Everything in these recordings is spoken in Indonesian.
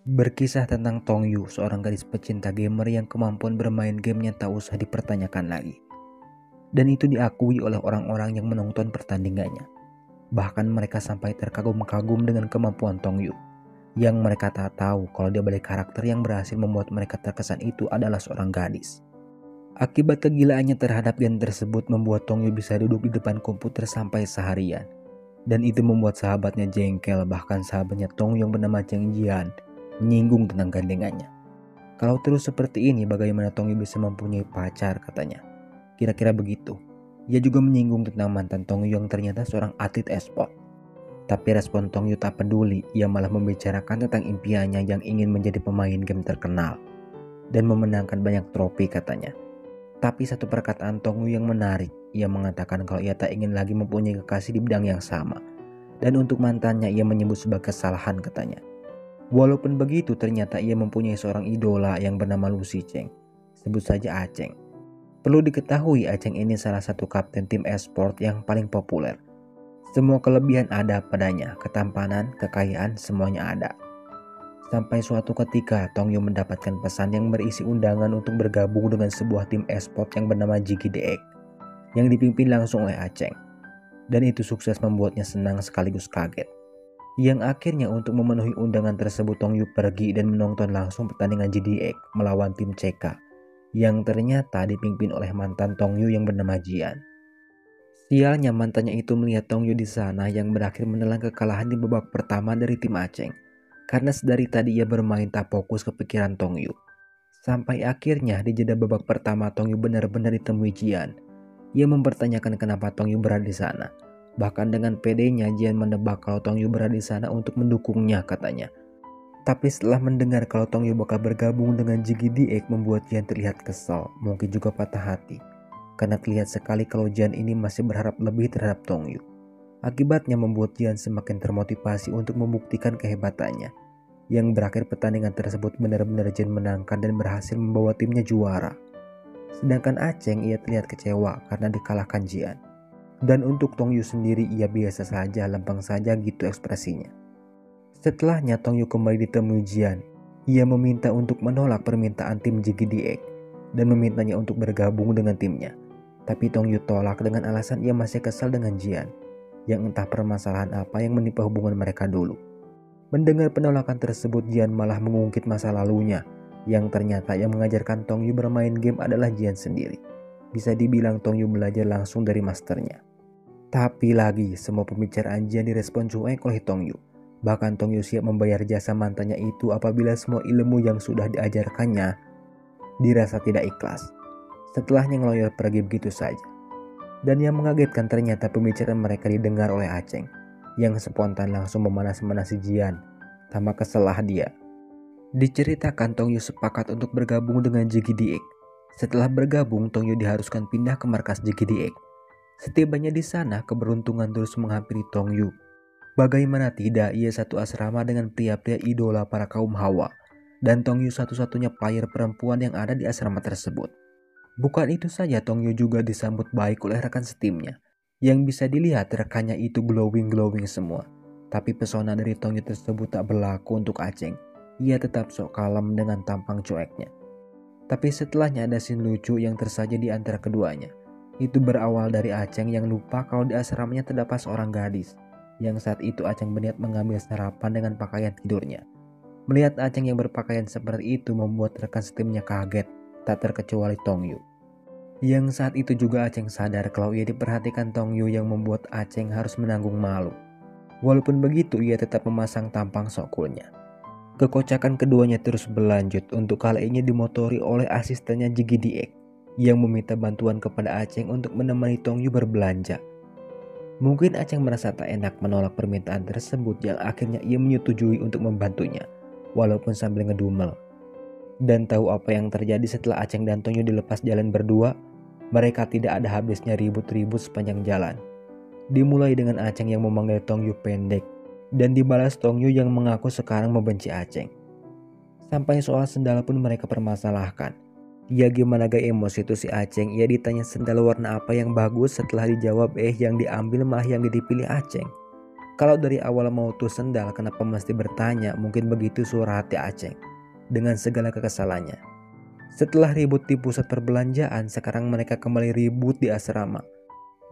Berkisah tentang Tong Yu, seorang gadis pecinta gamer yang kemampuan bermain gamenya tak usah dipertanyakan lagi. Dan itu diakui oleh orang-orang yang menonton pertandingannya. Bahkan mereka sampai terkagum-kagum dengan kemampuan Tong Yu. Yang mereka tak tahu kalau di balik karakter yang berhasil membuat mereka terkesan itu adalah seorang gadis. Akibat kegilaannya terhadap game tersebut membuat Tong Yu bisa duduk di depan komputer sampai seharian. Dan itu membuat sahabatnya jengkel, bahkan sahabatnya Tong Yu yang bernama Cheng Jian menyinggung tentang gandengannya. Kalau terus seperti ini bagaimana Tong Yu bisa mempunyai pacar, katanya. Kira-kira begitu. Ia juga menyinggung tentang mantan Tong Yu yang ternyata seorang atlet e-sport. Tapi respon Tong Yu tak peduli, ia malah membicarakan tentang impiannya yang ingin menjadi pemain game terkenal dan memenangkan banyak trofi, katanya. Tapi satu perkataan Tong Yu yang menarik, ia mengatakan kalau ia tak ingin lagi mempunyai kekasih di bidang yang sama. Dan untuk mantannya ia menyebut sebagai kesalahan, katanya. Walaupun begitu ternyata ia mempunyai seorang idola yang bernama Lucy Cheng. Sebut saja Aceng. Perlu diketahui Aceng ini salah satu kapten tim e-sport yang paling populer. Semua kelebihan ada padanya, ketampanan, kekayaan, semuanya ada. Sampai suatu ketika Tong Yu mendapatkan pesan yang berisi undangan untuk bergabung dengan sebuah tim e-sport yang bernama JGDX yang dipimpin langsung oleh Aceng. Dan itu sukses membuatnya senang sekaligus kaget. Yang akhirnya untuk memenuhi undangan tersebut Tong Yu pergi dan menonton langsung pertandingan JDX melawan tim CK yang ternyata dipimpin oleh mantan Tong Yu yang bernama Jian. Sialnya mantannya itu melihat Tong Yu di sana yang berakhir menelan kekalahan di babak pertama dari tim Aceng karena sedari tadi ia bermain tak fokus ke pikiran Tong Yu. Sampai akhirnya di jeda babak pertama Tong Yu benar-benar ditemui Jian. Ia mempertanyakan kenapa Tong Yu berada di sana. Bahkan dengan pedenya Jian menebak kalau Tong Yu berada di sana untuk mendukungnya, katanya. Tapi setelah mendengar kalau Tong Yu bakal bergabung dengan JGDX membuat Jian terlihat kesal, mungkin juga patah hati. Karena terlihat sekali kalau Jian ini masih berharap lebih terhadap Tong Yu. Akibatnya membuat Jian semakin termotivasi untuk membuktikan kehebatannya. Yang berakhir pertandingan tersebut benar-benar Jian menangkan dan berhasil membawa timnya juara. Sedangkan Aceng ia terlihat kecewa karena dikalahkan Jian. Dan untuk Tong Yu sendiri ia biasa saja, lempeng saja gitu ekspresinya. Setelahnya Tong Yu kembali ditemui Jian. Ia meminta untuk menolak permintaan tim JGDX dan memintanya untuk bergabung dengan timnya. Tapi Tong Yu tolak dengan alasan ia masih kesal dengan Jian, yang entah permasalahan apa yang menimpa hubungan mereka dulu. Mendengar penolakan tersebut Jian malah mengungkit masa lalunya, yang ternyata yang mengajarkan Tong Yu bermain game adalah Jian sendiri. Bisa dibilang Tong Yu belajar langsung dari masternya. Tapi lagi, semua pembicaraan Jian direspon cuek oleh Tong Yu. Bahkan Tong Yu siap membayar jasa mantannya itu apabila semua ilmu yang sudah diajarkannya dirasa tidak ikhlas. Setelahnya ngeloyor pergi begitu saja. Dan yang mengagetkan ternyata pembicaraan mereka didengar oleh Aceng, yang spontan langsung memanas-manasi Jian. Tambah keselah dia. Diceritakan Tong Yu sepakat untuk bergabung dengan JGDX. Setelah bergabung, Tong Yu diharuskan pindah ke markas JGDX. Setibanya di sana, keberuntungan terus menghampiri Tong Yu. Bagaimana tidak, ia satu asrama dengan pria-pria idola para kaum Hawa. Dan Tong Yu satu-satunya player perempuan yang ada di asrama tersebut. Bukan itu saja, Tong Yu juga disambut baik oleh rekan setimnya. Yang bisa dilihat rekannya itu glowing-glowing semua. Tapi pesona dari Tong Yu tersebut tak berlaku untuk Aceng. Ia tetap sok kalem dengan tampang cueknya. Tapi setelahnya ada scene lucu yang tersaji di antara keduanya. Itu berawal dari Aceng yang lupa kalau di asramanya terdapat seorang gadis. Yang saat itu Aceng berniat mengambil sarapan dengan pakaian tidurnya. Melihat Aceng yang berpakaian seperti itu membuat rekan setimnya kaget, tak terkecuali Tong Yu. Yang saat itu juga Aceng sadar kalau ia diperhatikan Tong Yu yang membuat Aceng harus menanggung malu. Walaupun begitu ia tetap memasang tampang sok coolnya. Kekocakan keduanya terus berlanjut, untuk kali ini dimotori oleh asistennya JGDX yang meminta bantuan kepada Aceng untuk menemani Tong Yu berbelanja. Mungkin Aceng merasa tak enak menolak permintaan tersebut yang akhirnya ia menyetujui untuk membantunya, walaupun sambil ngedumel. Dan tahu apa yang terjadi setelah Aceng dan Tong Yu dilepas jalan berdua? Mereka tidak ada habisnya ribut-ribut sepanjang jalan. Dimulai dengan Aceng yang memanggil Tong Yu pendek, dan dibalas Tong Yu yang mengaku sekarang membenci Aceng. Sampai soal sendal pun mereka permasalahkan. Ya gimana gak emosi tuh si Aceng, ia ditanya sendal warna apa yang bagus, setelah dijawab yang diambil malah yang dipilih Aceng. Kalau dari awal mau tuh sendal, kenapa mesti bertanya? Mungkin begitu suara hati Aceng dengan segala kekesalannya. Setelah ribut di pusat perbelanjaan, sekarang mereka kembali ribut di asrama.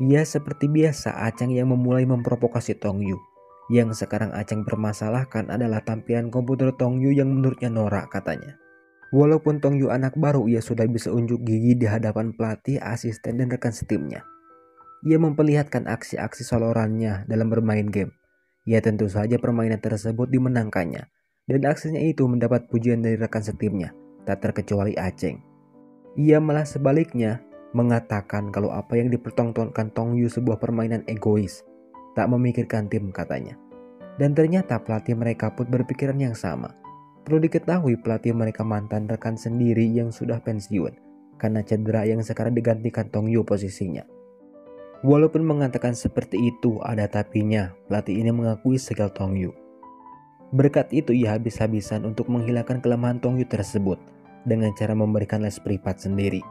Ya seperti biasa, Aceng yang memulai memprovokasi Tongyu. Yang sekarang Aceng permasalahkan adalah tampilan komputer Tongyu yang menurutnya norak katanya. Walaupun Tongyu anak baru, ia sudah bisa unjuk gigi di hadapan pelatih, asisten, dan rekan setimnya. Ia memperlihatkan aksi-aksi solorannya dalam bermain game. Ya tentu saja permainan tersebut dimenangkannya. Dan aksinya itu mendapat pujian dari rekan setimnya, tak terkecuali Aceng. Ia malah sebaliknya mengatakan kalau apa yang dipertontonkan Tongyu sebuah permainan egois, tak memikirkan tim katanya. Dan ternyata pelatih mereka pun berpikiran yang sama. Perlu diketahui pelatih mereka mantan rekan sendiri yang sudah pensiun karena cedera yang sekarang digantikan Tongyu posisinya. Walaupun mengatakan seperti itu, ada tapinya, pelatih ini mengakui skill Tongyu. Berkat itu ia habis-habisan untuk menghilangkan kelemahan Tongyu tersebut dengan cara memberikan les privat sendiri.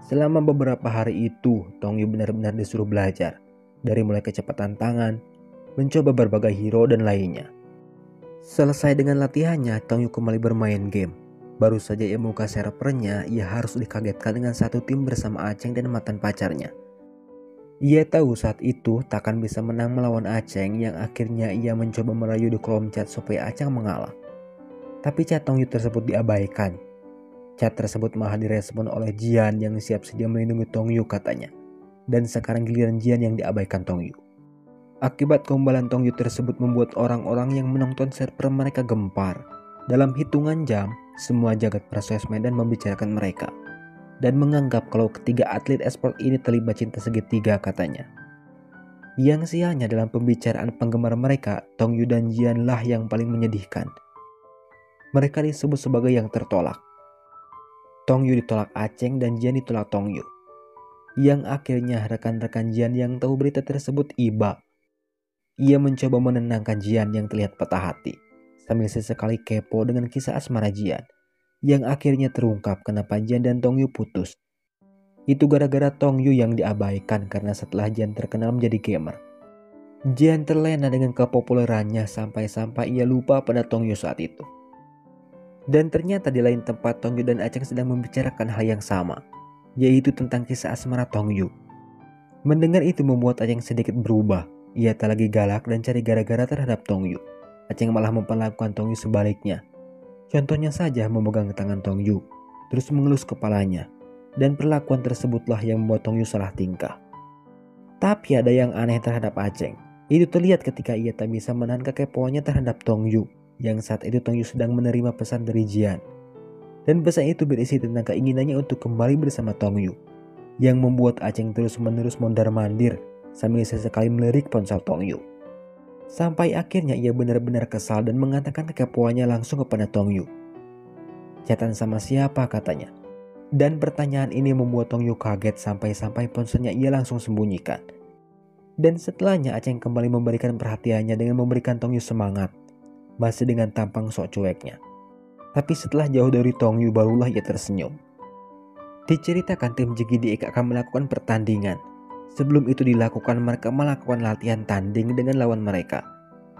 Selama beberapa hari itu, Tongyu benar-benar disuruh belajar, dari mulai kecepatan tangan, mencoba berbagai hero dan lainnya. Selesai dengan latihannya, Tongyu kembali bermain game. Baru saja ia membuka servernya, ia harus dikagetkan dengan satu tim bersama Aceng dan mantan pacarnya. Ia tahu saat itu takkan bisa menang melawan Aceng, yang akhirnya ia mencoba merayu di kolom chat supaya Aceng mengalah. Tapi chat Tongyu tersebut diabaikan. Chat tersebut malah direspon oleh Jian yang siap sedia melindungi Tongyu katanya. Dan sekarang giliran Jian yang diabaikan Tongyu. Akibat gombalan Tongyu tersebut membuat orang-orang yang menonton server mereka gempar. Dalam hitungan jam, semua jagat prasosmed dan membicarakan mereka. Dan menganggap kalau ketiga atlet esport ini terlibat cinta segitiga katanya. Yang sialnya dalam pembicaraan penggemar mereka, Tongyu dan Jian lah yang paling menyedihkan. Mereka disebut sebagai yang tertolak. Tongyu ditolak Aceng dan Jian ditolak Tongyu. Yang akhirnya rekan-rekan Jian yang tahu berita tersebut iba. Ia mencoba menenangkan Jian yang terlihat patah hati, sambil sesekali kepo dengan kisah asmara Jian. Yang akhirnya terungkap kenapa Jian dan Tongyu putus. Itu gara-gara Tongyu yang diabaikan karena setelah Jian terkenal menjadi gamer. Jian terlena dengan kepopulerannya sampai-sampai ia lupa pada Tongyu saat itu. Dan ternyata di lain tempat Tongyu dan Aceng sedang membicarakan hal yang sama, yaitu tentang kisah asmara Tongyu. Mendengar itu membuat Aceng sedikit berubah. Ia tak lagi galak dan cari gara-gara terhadap Tongyu. Aceng malah memperlakukan Tongyu sebaliknya. Contohnya saja memegang tangan Tongyu, terus mengelus kepalanya, dan perlakuan tersebutlah yang membuat Tongyu salah tingkah. Tapi ada yang aneh terhadap Aceng. Itu terlihat ketika ia tak bisa menahan kekepoannya terhadap Tongyu, yang saat itu Tongyu sedang menerima pesan dari Jian. Dan pesan itu berisi tentang keinginannya untuk kembali bersama Tongyu, yang membuat Aceng terus-menerus mondar-mandir sambil sesekali melirik ponsel Tongyu. Sampai akhirnya ia benar-benar kesal dan mengatakan kekepoannya langsung kepada Tongyu. Chatan sama siapa katanya. Dan pertanyaan ini membuat Tongyu kaget sampai-sampai ponselnya ia langsung sembunyikan. Dan setelahnya Aceng kembali memberikan perhatiannya dengan memberikan Tongyu semangat. Masih dengan tampang sok cueknya. Tapi setelah jauh dari Tongyu barulah ia tersenyum. Diceritakan tim JGDX akan melakukan pertandingan. Sebelum itu dilakukan, mereka melakukan latihan tanding dengan lawan mereka.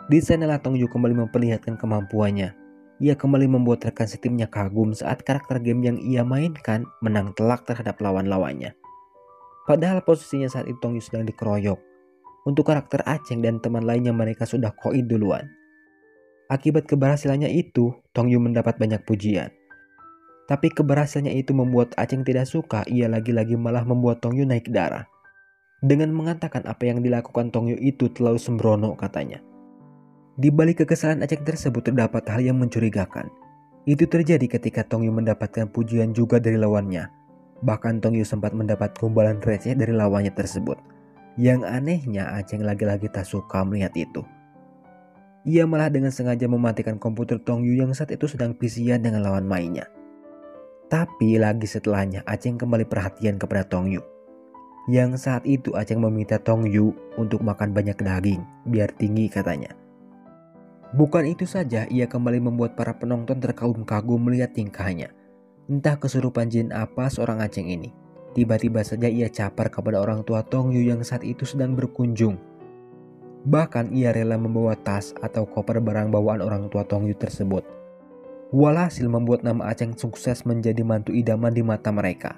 Di sanalah Tongyu kembali memperlihatkan kemampuannya. Ia kembali membuat rekan setimnya kagum saat karakter game yang ia mainkan menang telak terhadap lawan-lawannya. Padahal posisinya saat itu Tongyu sedang dikeroyok. Untuk karakter Aceng dan teman lainnya mereka sudah koin duluan. Akibat keberhasilannya itu, Tongyu mendapat banyak pujian. Tapi keberhasilannya itu membuat Aceng tidak suka, ia lagi-lagi malah membuat Tongyu naik darah. Dengan mengatakan apa yang dilakukan Tongyu itu terlalu sembrono katanya. Di balik kekesalan Aceng tersebut terdapat hal yang mencurigakan. Itu terjadi ketika Tongyu mendapatkan pujian juga dari lawannya. Bahkan Tongyu sempat mendapat gombalan receh dari lawannya tersebut. Yang anehnya Aceng lagi-lagi tak suka melihat itu. Ia malah dengan sengaja mematikan komputer Tongyu yang saat itu sedang pisian dengan lawan mainnya. Tapi lagi setelahnya Aceng kembali perhatian kepada Tongyu. Yang saat itu Aceng meminta Tongyu untuk makan banyak daging, biar tinggi katanya. Bukan itu saja, ia kembali membuat para penonton terkagum-kagum melihat tingkahnya. Entah kesurupan jin apa seorang Aceng ini. Tiba-tiba saja ia capar kepada orang tua Tongyu yang saat itu sedang berkunjung. Bahkan ia rela membawa tas atau koper barang bawaan orang tua Tongyu tersebut. Walhasil membuat nama Aceng sukses menjadi mantu idaman di mata mereka.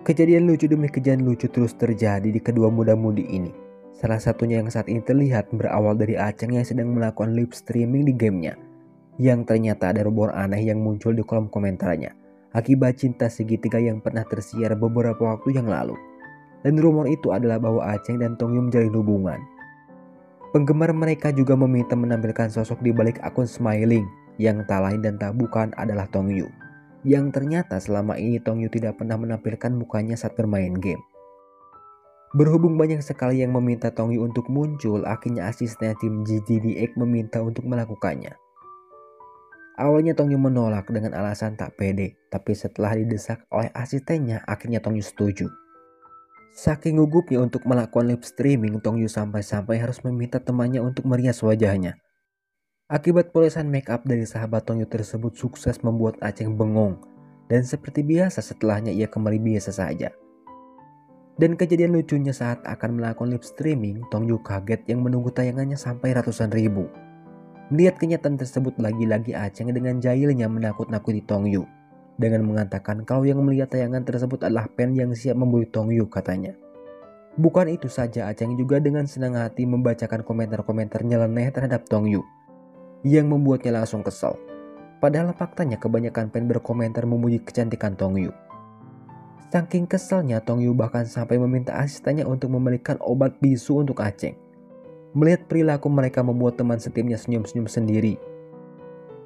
Kejadian lucu demi kejadian lucu terus terjadi di kedua muda-mudi ini. Salah satunya yang saat ini terlihat berawal dari Aceng yang sedang melakukan live streaming di gamenya. Yang ternyata ada rumor aneh yang muncul di kolom komentarnya akibat cinta segitiga yang pernah tersiar beberapa waktu yang lalu. Dan rumor itu adalah bahwa Aceng dan Tongyu menjalin hubungan. Penggemar mereka juga meminta menampilkan sosok di balik akun Smiling yang tak lain dan tak bukan adalah Tongyu. Yang ternyata selama ini Tongyu tidak pernah menampilkan mukanya saat bermain game. Berhubung banyak sekali yang meminta Tongyu untuk muncul, akhirnya asisten tim GGDX meminta untuk melakukannya. Awalnya Tongyu menolak dengan alasan tak pede, tapi setelah didesak oleh asistennya, akhirnya Tongyu setuju. Saking gugupnya untuk melakukan live streaming, Tongyu sampai-sampai harus meminta temannya untuk merias wajahnya. Akibat polesan make up dari sahabat Tongyu tersebut sukses membuat Aceng bengong, dan seperti biasa setelahnya ia kembali biasa saja. Dan kejadian lucunya saat akan melakukan live streaming, Tongyu kaget yang menunggu tayangannya sampai ratusan ribu. Melihat kenyataan tersebut, lagi-lagi Aceng dengan jahilnya menakut-nakuti Tongyu dengan mengatakan kalau yang melihat tayangan tersebut adalah fan yang siap membuli Tongyu, katanya. Bukan itu saja, Aceng juga dengan senang hati membacakan komentar-komentar nyeleneh terhadap Tongyu yang membuatnya langsung kesal. Padahal faktanya kebanyakan fan berkomentar memuji kecantikan Tongyu. Saking kesalnya, Tongyu bahkan sampai meminta asistennya untuk memberikan obat bisu untuk Aceng. Melihat perilaku mereka membuat teman setimnya senyum-senyum sendiri.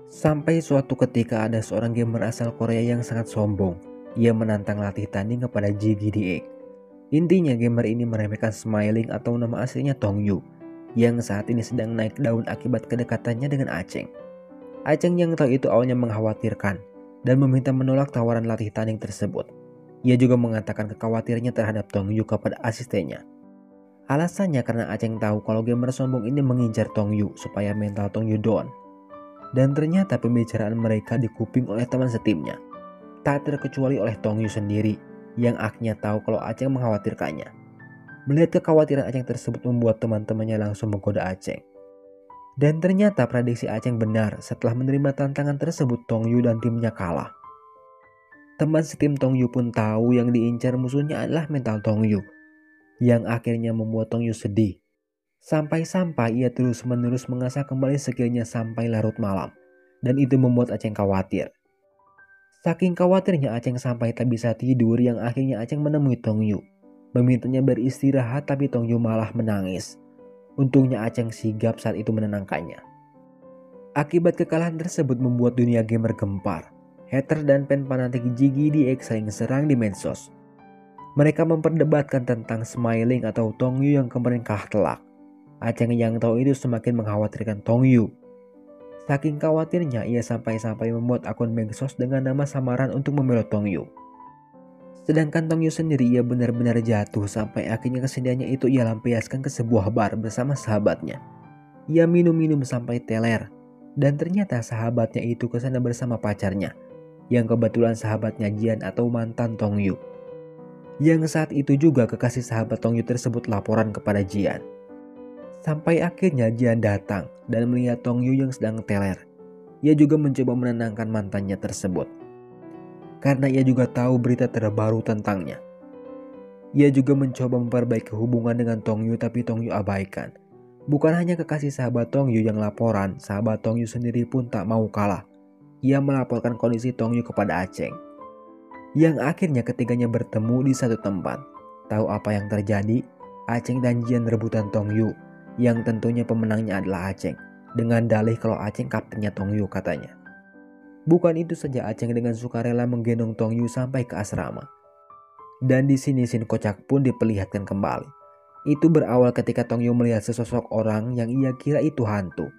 Sampai suatu ketika ada seorang gamer asal Korea yang sangat sombong. Ia menantang latih tanding kepada GGDX. Intinya gamer ini meremehkan Smiling atau nama aslinya Tongyu, yang saat ini sedang naik daun akibat kedekatannya dengan Aceng. Aceng yang tahu itu awalnya mengkhawatirkan dan meminta menolak tawaran latih tanding tersebut. Ia juga mengatakan kekhawatirannya terhadap Tongyu kepada asistennya. Alasannya karena Aceng tahu kalau gamer sombong ini mengincar Tongyu supaya mental Tongyu down. Dan ternyata pembicaraan mereka dikuping oleh teman setimnya. Tak terkecuali oleh Tongyu sendiri yang akhirnya tahu kalau Aceng mengkhawatirkannya. Melihat kekhawatiran Aceng tersebut membuat teman-temannya langsung menggoda Aceng. Dan ternyata prediksi Aceng benar. Setelah menerima tantangan tersebut, Tongyu dan timnya kalah. Teman setim Tongyu pun tahu yang diincar musuhnya adalah mental Tongyu, yang akhirnya membuat Tongyu sedih. Sampai-sampai ia terus-menerus mengasah kembali skillnya sampai larut malam. Dan itu membuat Aceng khawatir. Saking khawatirnya Aceng sampai tak bisa tidur, yang akhirnya Aceng menemui Tongyu. Memintanya beristirahat, tapi Tongyu malah menangis. Untungnya Aceng sigap saat itu menenangkannya. Akibat kekalahan tersebut membuat dunia gamer gempar. Hater dan fan fanatik GGDX saling serang di medsos. Mereka memperdebatkan tentang Smiling atau Tongyu yang kemarin kalah telak. Aceng yang tahu itu semakin mengkhawatirkan Tongyu. Saking khawatirnya, ia sampai-sampai membuat akun medsos dengan nama samaran untuk membela Tongyu. Sedangkan Tongyu sendiri ia benar-benar jatuh sampai akhirnya kesedihannya itu ia lampiaskan ke sebuah bar bersama sahabatnya. Ia minum-minum sampai teler, dan ternyata sahabatnya itu kesana bersama pacarnya, yang kebetulan sahabatnya Jian atau mantan Tongyu. Yang saat itu juga kekasih sahabat Tongyu tersebut laporan kepada Jian. Sampai akhirnya Jian datang dan melihat Tongyu yang sedang teler. Ia juga mencoba menenangkan mantannya tersebut, karena ia juga tahu berita terbaru tentangnya. Ia juga mencoba memperbaiki hubungan dengan Tongyu, tapi Tongyu abaikan. Bukan hanya kekasih sahabat Tongyu yang laporan, sahabat Tongyu sendiri pun tak mau kalah. Ia melaporkan kondisi Tongyu kepada Aceng. Yang akhirnya ketiganya bertemu di satu tempat. Tahu apa yang terjadi? Aceng dan Jian rebutan Tongyu, yang tentunya pemenangnya adalah Aceng, dengan dalih kalau Aceng kaptennya Tongyu, katanya. Bukan itu saja, Aceng dengan sukarela menggendong Tongyu sampai ke asrama. Dan di sini scene kocak pun diperlihatkan kembali. Itu berawal ketika Tongyu melihat sesosok orang yang ia kira itu hantu,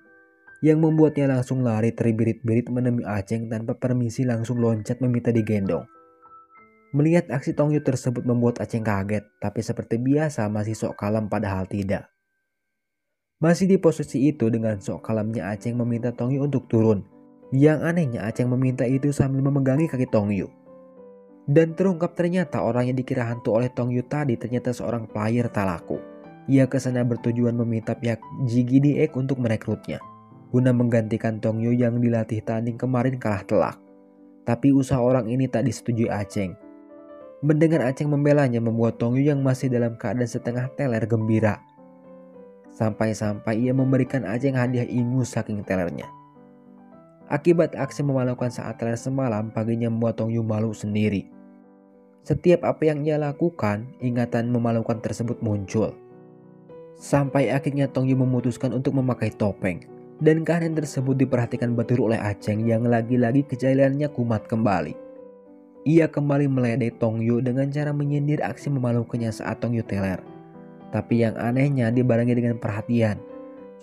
yang membuatnya langsung lari terbirit-birit menemui Aceng tanpa permisi, langsung loncat meminta digendong. Melihat aksi Tongyu tersebut membuat Aceng kaget, tapi seperti biasa masih sok kalem, padahal tidak. Masih di posisi itu dengan sok kalemnya Aceng meminta Tongyu untuk turun. Yang anehnya Aceng meminta itu sambil memegangi kaki Tongyu. Dan terungkap ternyata orang yang dikira hantu oleh Tongyu tadi ternyata seorang player tak laku, Ia kesana bertujuan meminta pihak GGDX untuk merekrutnya, guna menggantikan Tong Yu yang dilatih tanding kemarin kalah telak. Tapi usaha orang ini tak disetujui Aceng. Mendengar Aceng membelanya membuat Tong Yu yang masih dalam keadaan setengah teler gembira. Sampai-sampai ia memberikan Aceng hadiah ingus saking telernya. Akibat aksi memalukan saat teler semalam, paginya membuat Tong Yu malu sendiri. Setiap apa yang ia lakukan, ingatan memalukan tersebut muncul. Sampai akhirnya Tong Yu memutuskan untuk memakai topeng. Dan keahlian tersebut diperhatikan betul oleh Aceng yang lagi-lagi kejahilannya kumat kembali. Ia kembali meledai Tong Yu dengan cara menyindir aksi memalukannya saat Tong Yu teler. Tapi yang anehnya dibarengi dengan perhatian.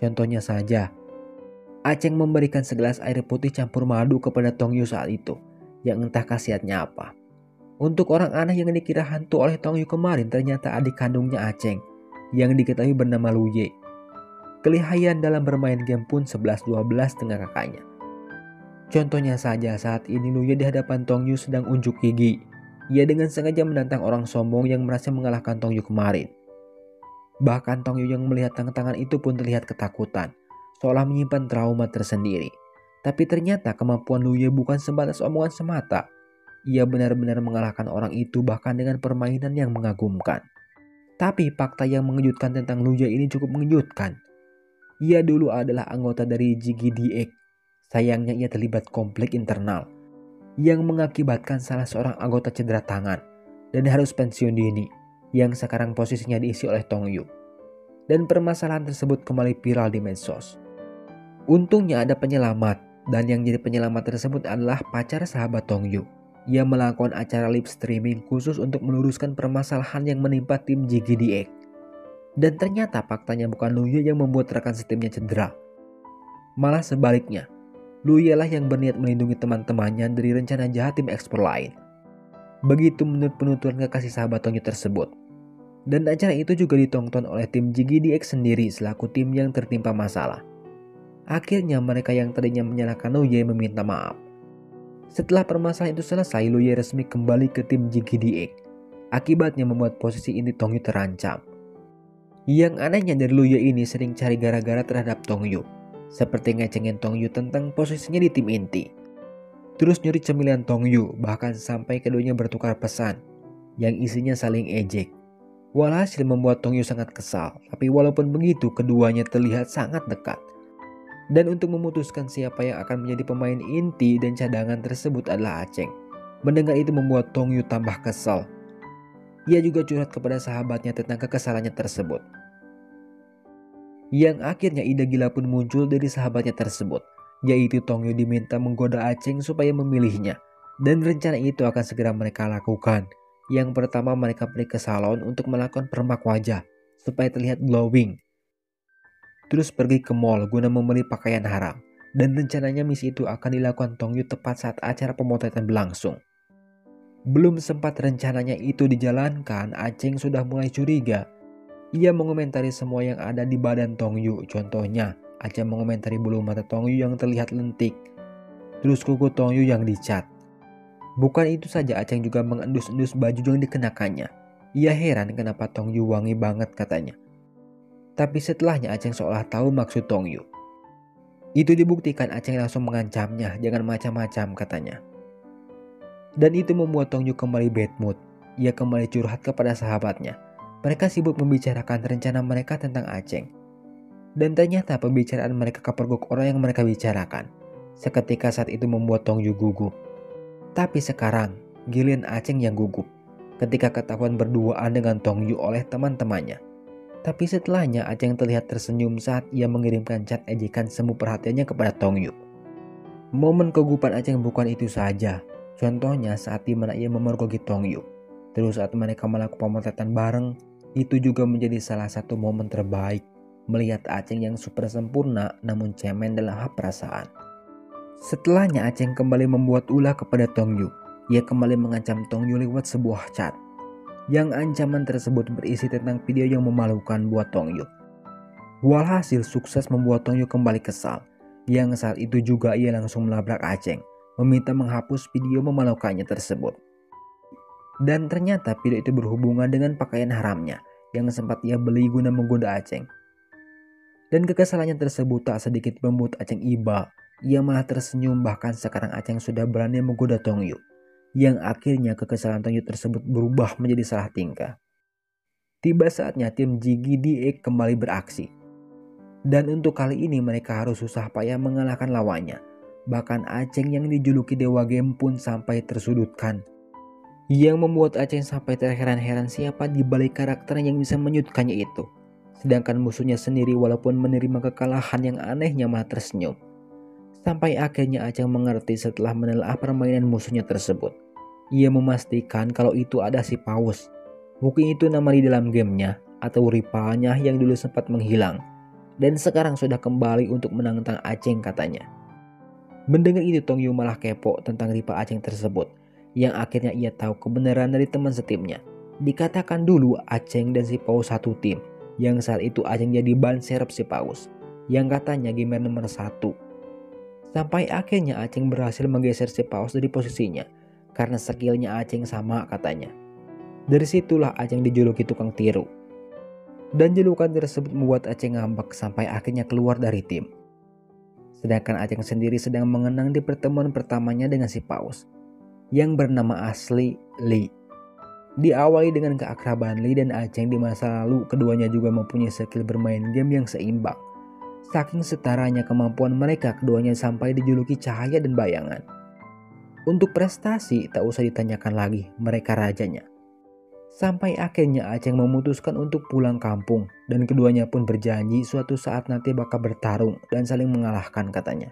Contohnya saja, Aceng memberikan segelas air putih campur madu kepada Tong Yu saat itu, yang entah khasiatnya apa. Untuk orang aneh yang dikira hantu oleh Tong Yu kemarin, ternyata adik kandungnya Aceng, yang diketahui bernama Lu Ye. Kelihayan dalam bermain game pun 11-12 dengan kakaknya. Contohnya saja saat ini Lu Ye di hadapan Tong Yu sedang unjuk gigi. Ia dengan sengaja menantang orang sombong yang merasa mengalahkan Tong Yu kemarin. Bahkan Tong Yu yang melihat tangan-tangan itu pun terlihat ketakutan, seolah menyimpan trauma tersendiri. Tapi ternyata kemampuan Lu Ye bukan sebatas omongan semata. Ia benar-benar mengalahkan orang itu bahkan dengan permainan yang mengagumkan. Tapi fakta yang mengejutkan tentang Lu Ye ini cukup mengejutkan. Ia dulu adalah anggota dari GGDX. Sayangnya ia terlibat konflik internal yang mengakibatkan salah seorang anggota cedera tangan dan harus pensiun dini, yang sekarang posisinya diisi oleh Tong Yu. Dan permasalahan tersebut kembali viral di medsos. Untungnya ada penyelamat, dan yang jadi penyelamat tersebut adalah pacar sahabat Tong Yu. Ia melakukan acara live streaming khusus untuk meluruskan permasalahan yang menimpa tim GGDX. Dan ternyata faktanya bukan Lu Ye yang membuat rekan setimnya cedera. Malah sebaliknya, Lu Ye lah yang berniat melindungi teman-temannya dari rencana jahat tim ekspor lain. Begitu menurut penuturan kekasih sahabat Tong Yu tersebut. Dan acara itu juga ditonton oleh tim GGDX sendiri selaku tim yang tertimpa masalah. Akhirnya mereka yang tadinya menyalahkan Lu Ye meminta maaf. Setelah permasalahan itu selesai, Lu Ye resmi kembali ke tim GGDX. Akibatnya membuat posisi inti Tong Yu terancam. Yang anehnya dari Lu Ye ini sering cari gara-gara terhadap Tong Yu, seperti ngecengin Tong Yu tentang posisinya di tim inti. Terus nyuri cemilan Tong Yu, bahkan sampai keduanya bertukar pesan yang isinya saling ejek. Walhasil membuat Tong Yu sangat kesal, tapi walaupun begitu keduanya terlihat sangat dekat. Dan untuk memutuskan siapa yang akan menjadi pemain inti dan cadangan tersebut adalah Aceng. Mendengar itu membuat Tong Yu tambah kesal. Ia juga curhat kepada sahabatnya tentang kekesalannya tersebut. Yang akhirnya ide gila pun muncul dari sahabatnya tersebut, yaitu Tong Yu diminta menggoda Aceng supaya memilihnya. Dan rencana itu akan segera mereka lakukan. Yang pertama mereka pergi ke salon untuk melakukan permak wajah supaya terlihat glowing. Terus pergi ke mall guna membeli pakaian haram. Dan rencananya misi itu akan dilakukan Tong Yu tepat saat acara pemotretan berlangsung. Belum sempat rencananya itu dijalankan, Aceng sudah mulai curiga. Ia mengomentari semua yang ada di badan Tong Yu. Contohnya, Aceng mengomentari bulu mata Tong Yu yang terlihat lentik. Terus kuku Tong Yu yang dicat. Bukan itu saja, Aceng juga mengendus-endus baju yang dikenakannya. Ia heran kenapa Tong Yu wangi banget katanya. Tapi setelahnya Aceng seolah tahu maksud Tong Yu. Itu dibuktikan, Aceng langsung mengancamnya, jangan macam-macam katanya. Dan itu membuat Tong Yu kembali bad mood. Ia kembali curhat kepada sahabatnya. Mereka sibuk membicarakan rencana mereka tentang Aceng. Dan ternyata pembicaraan mereka kepergok orang yang mereka bicarakan. Seketika saat itu membuat Tong Yu gugup. Tapi sekarang giliran Aceng yang gugup ketika ketahuan berduaan dengan Tong Yu oleh teman-temannya. Tapi setelahnya Aceng terlihat tersenyum saat ia mengirimkan chat ejekan semu perhatiannya kepada Tong Yu. Momen kegugupan Aceng bukan itu saja. Contohnya saat dimana ia memergoki Tong Yu. Terus saat mereka melakukan pemotretan bareng, itu juga menjadi salah satu momen terbaik melihat Aceng yang super sempurna namun cemen dalam hal perasaan. Setelahnya Aceng kembali membuat ulah kepada Tong Yu. Ia kembali mengancam Tong Yu lewat sebuah chat. Yang ancaman tersebut berisi tentang video yang memalukan buat Tong Yu. Walhasil sukses membuat Tong Yu kembali kesal. Yang saat itu juga ia langsung melabrak Aceng, meminta menghapus video memalukannya tersebut. Dan ternyata video itu berhubungan dengan pakaian haramnya yang sempat ia beli guna menggoda Aceng. Dan kekesalannya tersebut tak sedikit membuat Aceng iba. Ia malah tersenyum, bahkan sekarang Aceng sudah berani menggoda Tongyu. Yang akhirnya kekesalan Tongyu tersebut berubah menjadi salah tingkah. Tiba saatnya tim JGDX kembali beraksi. Dan untuk kali ini mereka harus susah payah mengalahkan lawannya. Bahkan Aceng yang dijuluki Dewa Game pun sampai tersudutkan. Yang membuat Aceng sampai terheran-heran siapa di balik karakter yang bisa menyudutkannya itu. Sedangkan musuhnya sendiri walaupun menerima kekalahan yang anehnya malah tersenyum. Sampai akhirnya Aceng mengerti setelah menelaah permainan musuhnya tersebut. Ia memastikan kalau itu ada si Paus. Mungkin itu nama di dalam gamenya atau rivalnya yang dulu sempat menghilang. Dan sekarang sudah kembali untuk menantang Aceng katanya. Mendengar itu Tongyu malah kepo tentang rival Aceng tersebut. Yang akhirnya ia tahu kebenaran dari teman setimnya. Dikatakan dulu Aceng dan si Paus satu tim. Yang saat itu Aceng jadi ban serep si Paus. Yang katanya gamer nomor 1. Sampai akhirnya Aceng berhasil menggeser si Paus dari posisinya. Karena skillnya Aceng sama katanya. Dari situlah Aceng dijuluki tukang tiru. Dan julukan tersebut membuat Aceng ngambek sampai akhirnya keluar dari tim. Sedangkan Aceng sendiri sedang mengenang di pertemuan pertamanya dengan si Paus. Yang bernama asli Lee. Diawali dengan keakraban Lee dan Aceng di masa lalu, keduanya juga mempunyai skill bermain game yang seimbang. Saking setaranya kemampuan mereka, keduanya sampai dijuluki cahaya dan bayangan. Untuk prestasi tak usah ditanyakan lagi, mereka rajanya. Sampai akhirnya Aceng memutuskan untuk pulang kampung dan keduanya pun berjanji suatu saat nanti bakal bertarung dan saling mengalahkan katanya.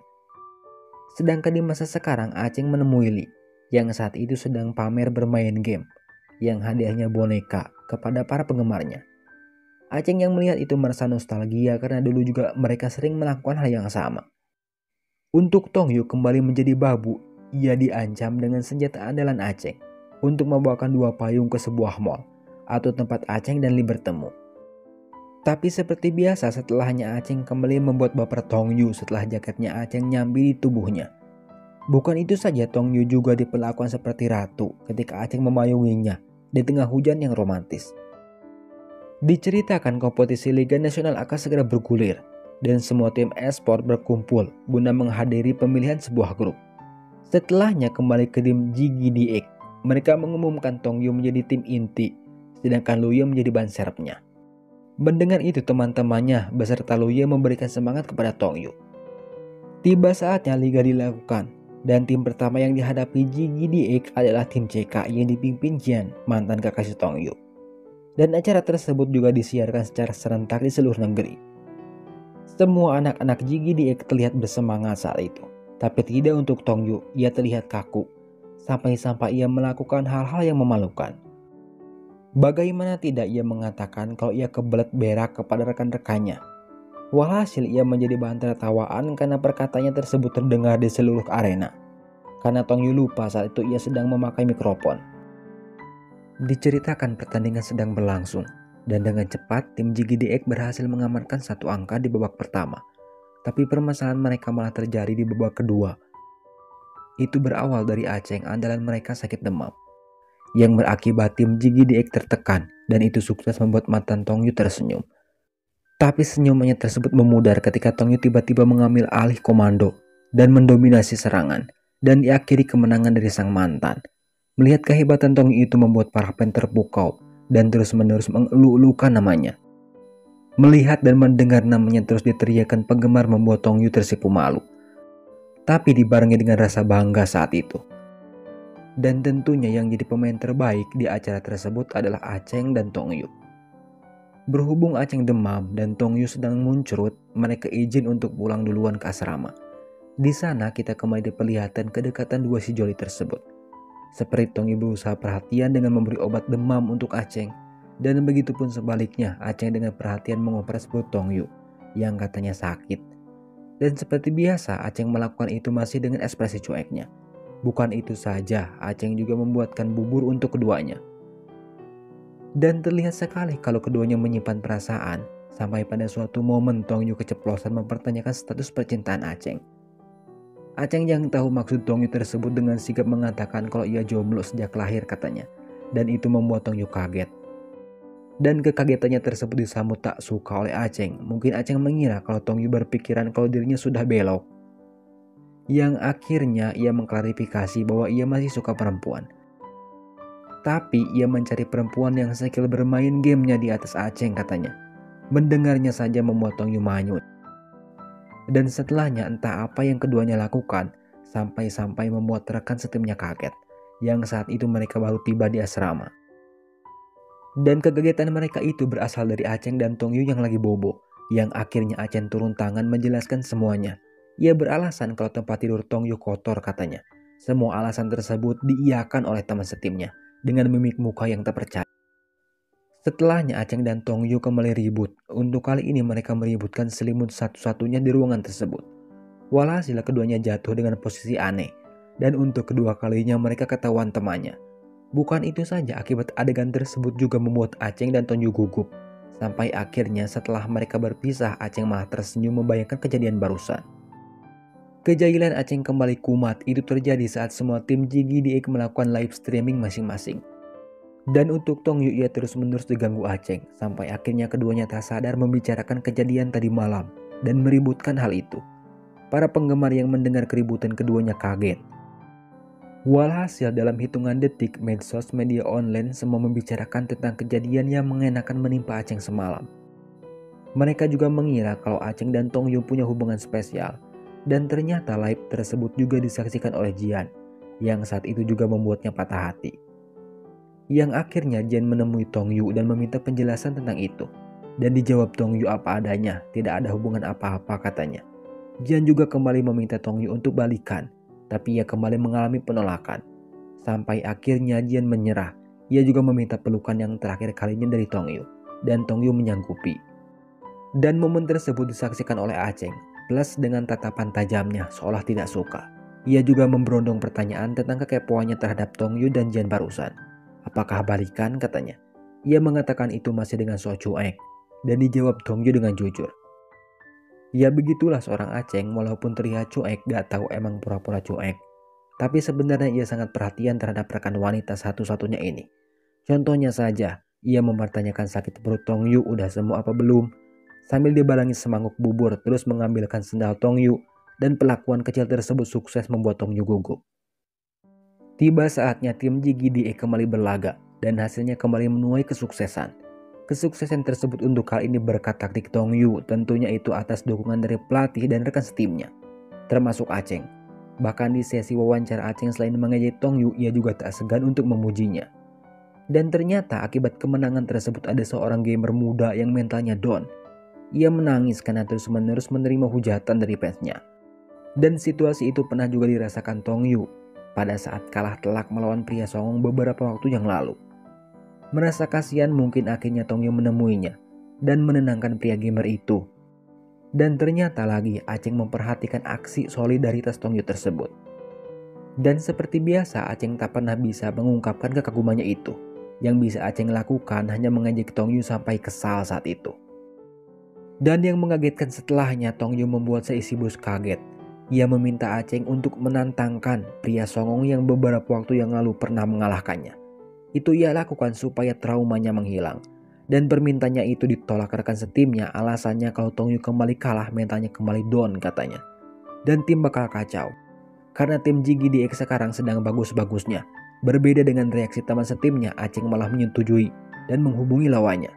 Sedangkan di masa sekarang Aceng menemui Lee yang saat itu sedang pamer bermain game. Yang hadiahnya boneka kepada para penggemarnya. Aceng yang melihat itu merasa nostalgia karena dulu juga mereka sering melakukan hal yang sama. Untuk Tongyu kembali menjadi babu, ia diancam dengan senjata andalan Aceng untuk membawakan 2 payung ke sebuah mall atau tempat Aceng dan Lee bertemu. Tapi seperti biasa setelahnya Aceng kembali membuat baper Tongyu setelah jaketnya Aceng nyambi di tubuhnya. Bukan itu saja, Tongyu juga diperlakukan seperti ratu ketika Aceng memayunginya di tengah hujan yang romantis. Diceritakan kompetisi Liga Nasional akan segera bergulir dan semua tim e-sport berkumpul guna menghadiri pemilihan sebuah grup. Setelahnya kembali ke tim JGDX, mereka mengumumkan Tongyu menjadi tim inti, sedangkan Luye menjadi ban serepnya. Mendengar itu teman-temannya beserta Luye memberikan semangat kepada Tongyu. Tiba saatnya liga dilakukan. Dan tim pertama yang dihadapi JGDX adalah tim CK yang dipimpin Jian, mantan kekasih Tongyu. Dan acara tersebut juga disiarkan secara serentak di seluruh negeri. Semua anak-anak JGDX terlihat bersemangat saat itu. Tapi tidak untuk Tongyu, ia terlihat kaku. Sampai-sampai ia melakukan hal-hal yang memalukan. Bagaimana tidak ia mengatakan kalau ia kebelet berak kepada rekan-rekannya. Walhasil ia menjadi bahan tertawaan karena perkataannya tersebut terdengar di seluruh arena. Karena Tongyu lupa saat itu ia sedang memakai mikrofon. Diceritakan pertandingan sedang berlangsung. Dan dengan cepat tim JGDX berhasil mengamankan 1 angka di babak pertama. Tapi permasalahan mereka malah terjadi di babak kedua. Itu berawal dari Aceng andalan mereka sakit demam. Yang berakibat tim JGDX tertekan dan itu sukses membuat mantan Tongyu tersenyum. Tapi senyumannya tersebut memudar ketika Tongyu tiba-tiba mengambil alih komando dan mendominasi serangan dan diakhiri kemenangan dari sang mantan. Melihat kehebatan Tongyu itu membuat para fans terpukau dan terus-menerus mengeluh-elukan namanya. Melihat dan mendengar namanya terus diteriakan penggemar membuat Tongyu tersipu malu. Tapi dibarengi dengan rasa bangga saat itu. Dan tentunya yang jadi pemain terbaik di acara tersebut adalah Aceng dan Tongyu. Berhubung Aceng demam dan Tongyu sedang muncrat, mereka izin untuk pulang duluan ke asrama. Di sana kita kembali diperlihatkan kedekatan 2 si Joli tersebut. Seperti Tongyu berusaha perhatian dengan memberi obat demam untuk Aceng, dan begitupun sebaliknya Aceng dengan perhatian mengopres perut Tongyu yang katanya sakit. Dan seperti biasa Aceng melakukan itu masih dengan ekspresi cueknya. Bukan itu saja, Aceng juga membuatkan bubur untuk keduanya. Dan terlihat sekali kalau keduanya menyimpan perasaan. Sampai pada suatu momen Tongyu keceplosan mempertanyakan status percintaan Aceng. Aceng yang tahu maksud Tongyu tersebut dengan sigap mengatakan kalau ia jomblo sejak lahir katanya. Dan itu membuat Tongyu kaget. Dan kekagetannya tersebut disambut tak suka oleh Aceng. Mungkin Aceng mengira kalau Tong Yu berpikiran kalau dirinya sudah belok. Yang akhirnya ia mengklarifikasi bahwa ia masih suka perempuan. Tapi ia mencari perempuan yang skill bermain gamenya di atas Aceng katanya. Mendengarnya saja membuat Tong Yu manyut. Dan setelahnya entah apa yang keduanya lakukan, sampai-sampai membuat rekan setimnya kaget. Yang saat itu mereka baru tiba di asrama. Dan kekagetan mereka itu berasal dari Aceng dan Tong Yu yang lagi bobo. Yang akhirnya Aceng turun tangan menjelaskan semuanya. Ia beralasan kalau tempat tidur Tong Yu kotor katanya. Semua alasan tersebut diiyakan oleh teman setimnya dengan mimik muka yang tak percaya. Setelahnya Aceng dan Tong Yu kembali ribut. Untuk kali ini mereka meributkan selimut satu-satunya di ruangan tersebut. Walhasil keduanya jatuh dengan posisi aneh. Dan untuk kedua kalinya mereka ketahuan temannya. Bukan itu saja, akibat adegan tersebut juga membuat Aceng dan Tong Yu gugup. Sampai akhirnya setelah mereka berpisah, Aceng malah tersenyum membayangkan kejadian barusan. Kejahilan Aceng kembali kumat itu terjadi saat semua tim JGDX melakukan live streaming masing-masing. Dan untuk Tong Yu ia terus-menerus diganggu Aceng. Sampai akhirnya keduanya tak sadar membicarakan kejadian tadi malam dan meributkan hal itu. Para penggemar yang mendengar keributan keduanya kaget. Walhasil dalam hitungan detik, medsos media online semua membicarakan tentang kejadian yang mengenakan menimpa Aceng semalam. Mereka juga mengira kalau Aceng dan Tong Yu punya hubungan spesial. Dan ternyata live tersebut juga disaksikan oleh Jian, yang saat itu juga membuatnya patah hati. Yang akhirnya Jian menemui Tong Yu dan meminta penjelasan tentang itu. Dan dijawab Tong Yu apa adanya, tidak ada hubungan apa-apa katanya. Jian juga kembali meminta Tong Yu untuk balikan. Tapi ia kembali mengalami penolakan. Sampai akhirnya Jian menyerah. Ia juga meminta pelukan yang terakhir kalinya dari Tong Yu. Dan Tong Yu menyanggupi. Dan momen tersebut disaksikan oleh Aceng. Plus dengan tatapan tajamnya seolah tidak suka. Ia juga memberondong pertanyaan tentang kekepoannya terhadap Tong Yu dan Jian barusan. Apakah balikan katanya. Ia mengatakan itu masih dengan so cuek. Dan dijawab Tong Yu dengan jujur. Ya begitulah seorang Aceng, walaupun terlihat cuek gak tahu emang pura-pura cuek. Tapi sebenarnya ia sangat perhatian terhadap rekan wanita satu-satunya ini. Contohnya saja, ia mempertanyakan sakit perut Tong Yu udah sembuh apa belum. Sambil dibalangi semangkuk bubur terus mengambilkan sendal Tong Yu. Dan pelakuan kecil tersebut sukses membuat Tong Yu gugup. Tiba saatnya tim JGDE kembali berlaga dan hasilnya kembali menuai kesuksesan. Kesuksesan tersebut untuk kali ini berkat taktik Tong Yu, tentunya itu atas dukungan dari pelatih dan rekan setimnya, termasuk Aceng. Bahkan di sesi wawancara Aceng selain mengejek Tong Yu, ia juga tak segan untuk memujinya. Dan ternyata akibat kemenangan tersebut ada seorang gamer muda yang mentalnya down. Ia menangis karena terus-menerus menerima hujatan dari fansnya. Dan situasi itu pernah juga dirasakan Tong Yu pada saat kalah telak melawan pria songong beberapa waktu yang lalu. Merasa kasihan mungkin akhirnya Tong Yu menemuinya dan menenangkan pria gamer itu. Dan ternyata lagi Aceng memperhatikan aksi solidaritas Tong Yu tersebut. Dan seperti biasa Aceng tak pernah bisa mengungkapkan kekagumannya itu. Yang bisa Aceng lakukan hanya mengejek Tong Yu sampai kesal saat itu. Dan yang mengagetkan setelahnya Tong Yu membuat seisi bus kaget. Ia meminta Aceng untuk menantangkan pria songong yang beberapa waktu yang lalu pernah mengalahkannya. Itu ia lakukan supaya traumanya menghilang. Dan permintaannya itu ditolak rekan setimnya, alasannya kalau Tong Yu kembali kalah mentalnya kembali down katanya. Dan tim bakal kacau. Karena tim JGDX sekarang sedang bagus-bagusnya. Berbeda dengan reaksi teman setimnya, Aceng malah menyetujui dan menghubungi lawannya.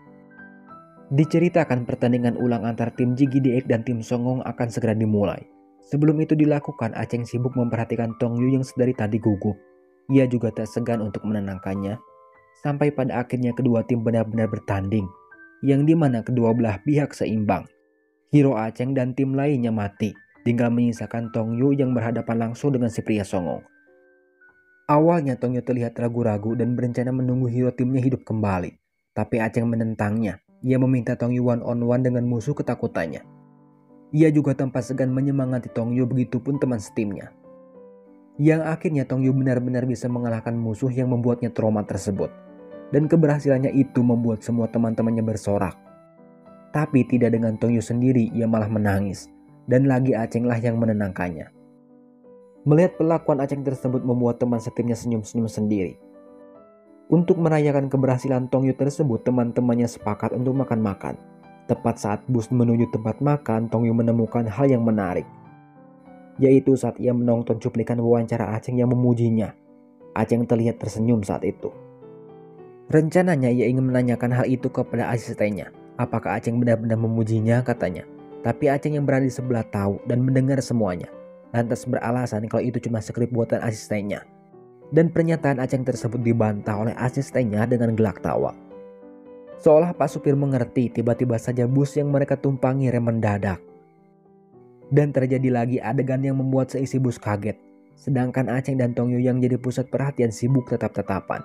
Diceritakan pertandingan ulang antar tim JGDX dan tim Songong akan segera dimulai. Sebelum itu dilakukan, Aceng sibuk memperhatikan Tong Yu yang sedari tadi gugup. Ia juga tak segan untuk menenangkannya. Sampai pada akhirnya kedua tim benar-benar bertanding. Yang dimana kedua belah pihak seimbang. Hero Aceng dan tim lainnya mati. Tinggal menyisakan Tong Yu yang berhadapan langsung dengan si pria songong. Awalnya Tong Yu terlihat ragu-ragu dan berencana menunggu hero timnya hidup kembali. Tapi Aceng menentangnya. Ia meminta Tong Yu one on one dengan musuh ketakutannya. Ia juga tanpa segan menyemangati Tong Yu, begitupun teman setimnya. Yang akhirnya Tong Yu benar-benar bisa mengalahkan musuh yang membuatnya trauma tersebut. Dan keberhasilannya itu membuat semua teman-temannya bersorak. Tapi tidak dengan Tong Yu sendiri, ia malah menangis. Dan lagi Aceng lah yang menenangkannya. Melihat perlakuan Aceng tersebut membuat teman setimnya senyum-senyum sendiri. Untuk merayakan keberhasilan Tong Yu tersebut, teman-temannya sepakat untuk makan-makan. Tepat saat bus menuju tempat makan, Tong Yu menemukan hal yang menarik, yaitu saat ia menonton cuplikan wawancara Aceng yang memujinya. Aceng terlihat tersenyum saat itu. Rencananya ia ingin menanyakan hal itu kepada asistennya. Apakah Aceng benar-benar memujinya, katanya. Tapi Aceng yang berada di sebelah tahu dan mendengar semuanya. Lantas beralasan kalau itu cuma skrip buatan asistennya. Dan pernyataan Aceng tersebut dibantah oleh asistennya dengan gelak tawa. Seolah Pak Supir mengerti, tiba-tiba saja bus yang mereka tumpangi rem mendadak. Dan terjadi lagi adegan yang membuat seisi bus kaget. Sedangkan Aceng dan Tong Yu yang jadi pusat perhatian sibuk tetap-tetapan.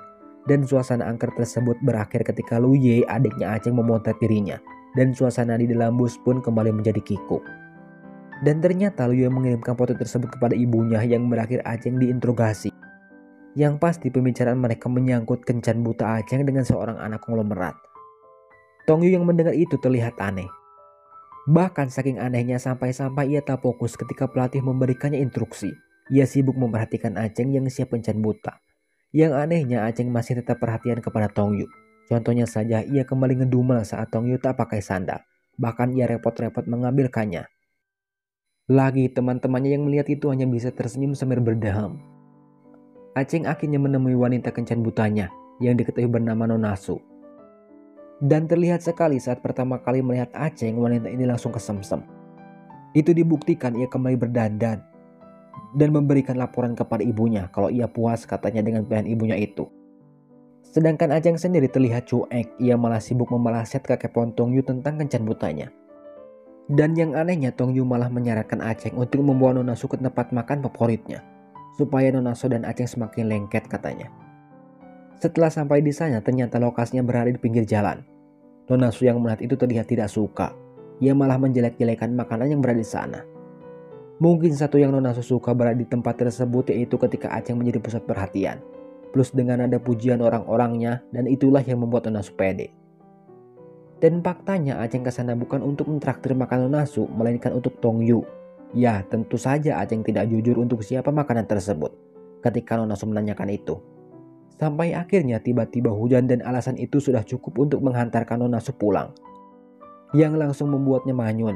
Dan suasana angker tersebut berakhir ketika Lu Ye, adiknya Aceng, memotret dirinya. Dan suasana di dalam bus pun kembali menjadi kikuk. Dan ternyata Lu Ye mengirimkan foto tersebut kepada ibunya yang berakhir Aceng diinterogasi. Yang pasti pembicaraan mereka menyangkut kencan buta Aceng dengan seorang anak konglomerat. Tong Yu yang mendengar itu terlihat aneh. Bahkan saking anehnya sampai-sampai ia tak fokus ketika pelatih memberikannya instruksi. Ia sibuk memperhatikan Aceng yang siap kencan buta. Yang anehnya Aceng masih tetap perhatian kepada Tong Yu. Contohnya saja ia kembali ngedumel saat Tong Yu tak pakai sandal. Bahkan ia repot-repot mengambilkannya. Lagi teman-temannya yang melihat itu hanya bisa tersenyum sambil berdeham. Aceng akhirnya menemui wanita kencan butanya yang diketahui bernama Nonasu. Dan terlihat sekali saat pertama kali melihat Aceng, wanita ini langsung kesemsem. Itu dibuktikan ia kembali berdandan dan memberikan laporan kepada ibunya kalau ia puas, katanya, dengan pilihan ibunya itu. Sedangkan Aceng sendiri terlihat cuek, ia malah sibuk membalas chat kekepoan Tong Yu tentang kencan butanya. Dan yang anehnya Tong Yu malah menyarankan Aceng untuk membawa Nonasu ke tempat makan favoritnya, supaya Nonasu dan Aceng semakin lengket, katanya. Setelah sampai di sana, ternyata lokasinya berada di pinggir jalan. Nonasu yang melihat itu terlihat tidak suka. Ia malah menjelek-jelekan makanan yang berada di sana. Mungkin satu yang Nonasu suka berada di tempat tersebut yaitu ketika Aceng menjadi pusat perhatian. Plus dengan ada pujian orang-orangnya, dan itulah yang membuat Nonasu pede. Dan faktanya Aceng kesana bukan untuk mentraktir makan Nonasu, melainkan untuk Tong Yu. Ya, tentu saja Aceng tidak jujur untuk siapa makanan tersebut ketika Nonasu menanyakan itu. Sampai akhirnya tiba-tiba hujan dan alasan itu sudah cukup untuk menghantarkan Nonasu pulang, yang langsung membuatnya manyun.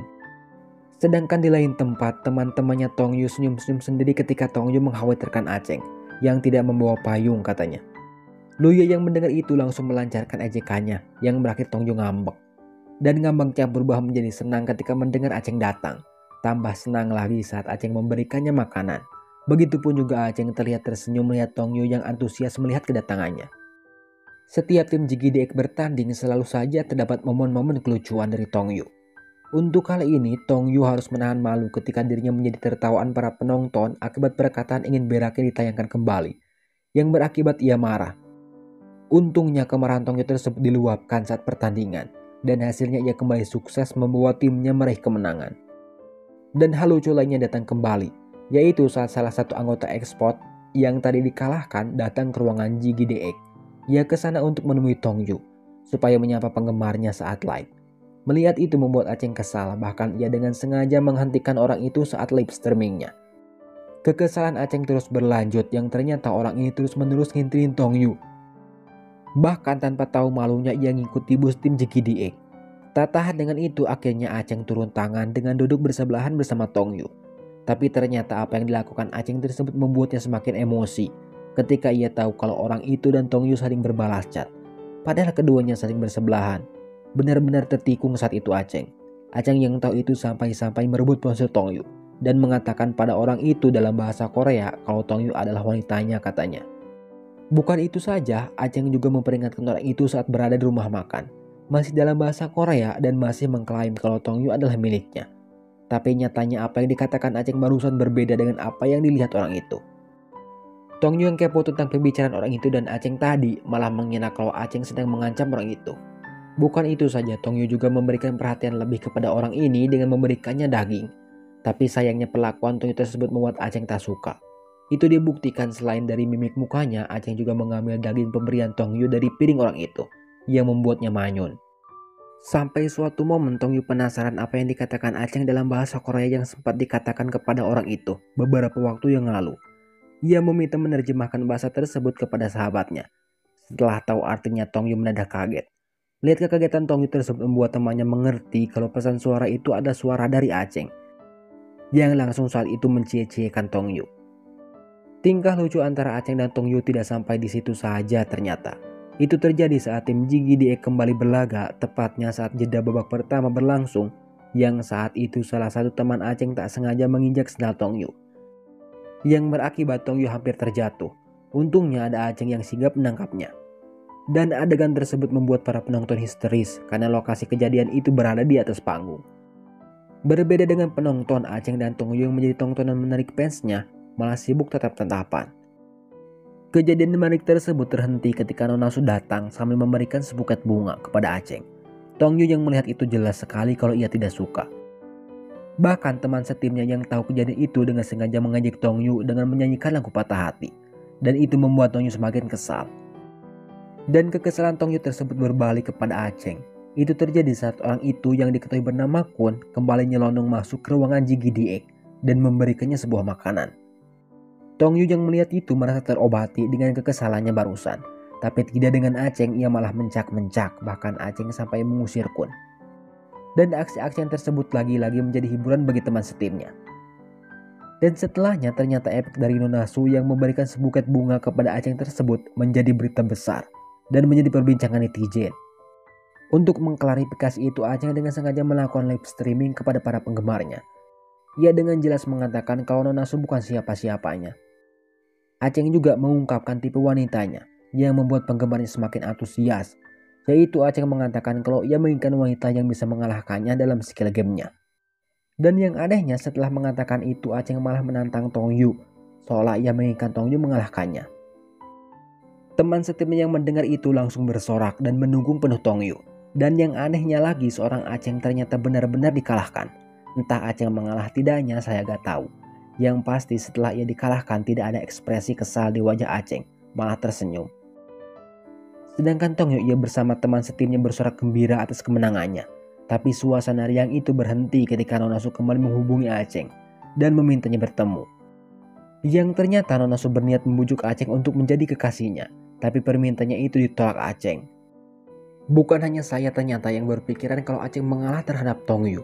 Sedangkan di lain tempat, teman-temannya Tong Yu senyum-senyum sendiri ketika Tong Yu mengkhawatirkan Aceng yang tidak membawa payung, katanya. Lu Ye yang mendengar itu langsung melancarkan ejekannya yang berakhir Tong Yu ngambek. Dan ngambeknya berubah menjadi senang ketika mendengar Aceng datang. Tambah senang lagi saat Aceng memberikannya makanan. Begitupun juga Aceng terlihat tersenyum melihat Tong Yu yang antusias melihat kedatangannya. Setiap tim JGDX bertanding selalu saja terdapat momen-momen kelucuan dari Tong Yu. Untuk kali ini, Tong Yu harus menahan malu ketika dirinya menjadi tertawaan para penonton akibat perkataan ingin beraknya ditayangkan kembali, yang berakibat ia marah. Untungnya kemarahan Tong Yu tersebut diluapkan saat pertandingan, dan hasilnya ia kembali sukses membawa timnya meraih kemenangan. Dan hal lucu lainnya datang kembali, yaitu saat salah satu anggota X-Spot yang tadi dikalahkan datang ke ruangan JGDX. Ia kesana untuk menemui Tong Yu, supaya menyapa penggemarnya saat live. Melihat itu membuat Aceng kesal, bahkan ia dengan sengaja menghentikan orang itu saat live streamingnya. Kekesalan Aceng terus berlanjut yang ternyata orang ini terus-menerus ngintilin Tong Yu. Bahkan tanpa tahu malunya ia ngikuti bus tim JGDX. Tak tahan dengan itu, akhirnya Aceng turun tangan dengan duduk bersebelahan bersama Tong Yu. Tapi ternyata apa yang dilakukan Aceng tersebut membuatnya semakin emosi ketika ia tahu kalau orang itu dan Tong Yu saling berbalas chat. Padahal keduanya saling bersebelahan. Benar-benar tertikung saat itu Aceng. Aceng yang tahu itu sampai-sampai merebut ponsel Tong Yu dan mengatakan pada orang itu dalam bahasa Korea kalau Tong Yu adalah wanitanya, katanya. Bukan itu saja, Aceng juga memperingatkan orang itu saat berada di rumah makan, masih dalam bahasa Korea, dan masih mengklaim kalau Tong Yu adalah miliknya. Tapi nyatanya apa yang dikatakan Aceng barusan berbeda dengan apa yang dilihat orang itu. Tong Yu yang kepo tentang pembicaraan orang itu dan Aceng tadi malah mengira kalau Aceng sedang mengancam orang itu. Bukan itu saja, Tong Yu juga memberikan perhatian lebih kepada orang ini dengan memberikannya daging. Tapi sayangnya perlakuan Tong Yu tersebut membuat Aceng tak suka. Itu dibuktikan selain dari mimik mukanya, Aceng juga mengambil daging pemberian Tong Yu dari piring orang itu, yang membuatnya manyun. Sampai suatu momen Tong Yu penasaran apa yang dikatakan Aceng dalam bahasa Korea yang sempat dikatakan kepada orang itu beberapa waktu yang lalu. Ia meminta menerjemahkan bahasa tersebut kepada sahabatnya. Setelah tahu artinya, Tong Yu mendadak kaget. Lihat kekagetan Tong Yu tersebut membuat temannya mengerti kalau pesan suara itu ada suara dari Aceng, yang langsung saat itu mencie-ciekan Tong Yu. Tingkah lucu antara Aceng dan Tong Yu tidak sampai di situ saja ternyata. Itu terjadi saat tim GGDX kembali berlaga, tepatnya saat jeda babak pertama berlangsung, yang saat itu salah satu teman Aceng tak sengaja menginjak sendal Tong Yu, yang berakibat Tong Yu hampir terjatuh. Untungnya ada Aceng yang sigap menangkapnya. Dan adegan tersebut membuat para penonton histeris karena lokasi kejadian itu berada di atas panggung. Berbeda dengan penonton, Aceng dan Tong Yu yang menjadi tontonan menarik fansnya malah sibuk tatap-tatapan. Kejadian menarik tersebut terhenti ketika Nona Su datang sambil memberikan sebuket bunga kepada Aceng. Tong Yu yang melihat itu jelas sekali kalau ia tidak suka. Bahkan teman setimnya yang tahu kejadian itu dengan sengaja mengejek Tong Yu dengan menyanyikan lagu Patah Hati. Dan itu membuat Tong Yu semakin kesal. Dan kekesalan Tong Yu tersebut berbalik kepada Aceng. Itu terjadi saat orang itu yang diketahui bernama Kun kembali nyelonong masuk ke ruangan GGDX dan memberikannya sebuah makanan. Tong Yu yang melihat itu merasa terobati dengan kekesalannya barusan. Tapi tidak dengan Aceng, ia malah mencak-mencak, bahkan Aceng sampai mengusir Kun. Dan aksi-aksi yang tersebut lagi-lagi menjadi hiburan bagi teman setimnya. Dan setelahnya ternyata efek dari Nona Su yang memberikan sebuket bunga kepada Aceng tersebut menjadi berita besar dan menjadi perbincangan netizen. Untuk mengklarifikasi itu, Aceng dengan sengaja melakukan live streaming kepada para penggemarnya. Ia dengan jelas mengatakan kalau Nona Su bukan siapa-siapanya. Aceng juga mengungkapkan tipe wanitanya yang membuat penggemarnya semakin antusias, yaitu Aceng mengatakan kalau ia menginginkan wanita yang bisa mengalahkannya dalam skill gamenya. Dan yang anehnya setelah mengatakan itu, Aceng malah menantang Tong Yu, seolah ia menginginkan Tong Yu mengalahkannya. Teman setimnya yang mendengar itu langsung bersorak dan mendukung penuh Tong Yu. Dan yang anehnya lagi, seorang Aceng ternyata benar-benar dikalahkan. Entah Aceng mengalah tidaknya saya gak tahu. Yang pasti setelah ia dikalahkan tidak ada ekspresi kesal di wajah Aceng, malah tersenyum. Sedangkan Tong Yu ia bersama teman setimnya bersorak gembira atas kemenangannya. Tapi suasana riang itu berhenti ketika Nona Su kembali menghubungi Aceng dan memintanya bertemu. Yang ternyata Nona Su berniat membujuk Aceng untuk menjadi kekasihnya, tapi permintaannya itu ditolak Aceng. Bukan hanya saya ternyata yang berpikiran kalau Aceng mengalah terhadap Tong Yu.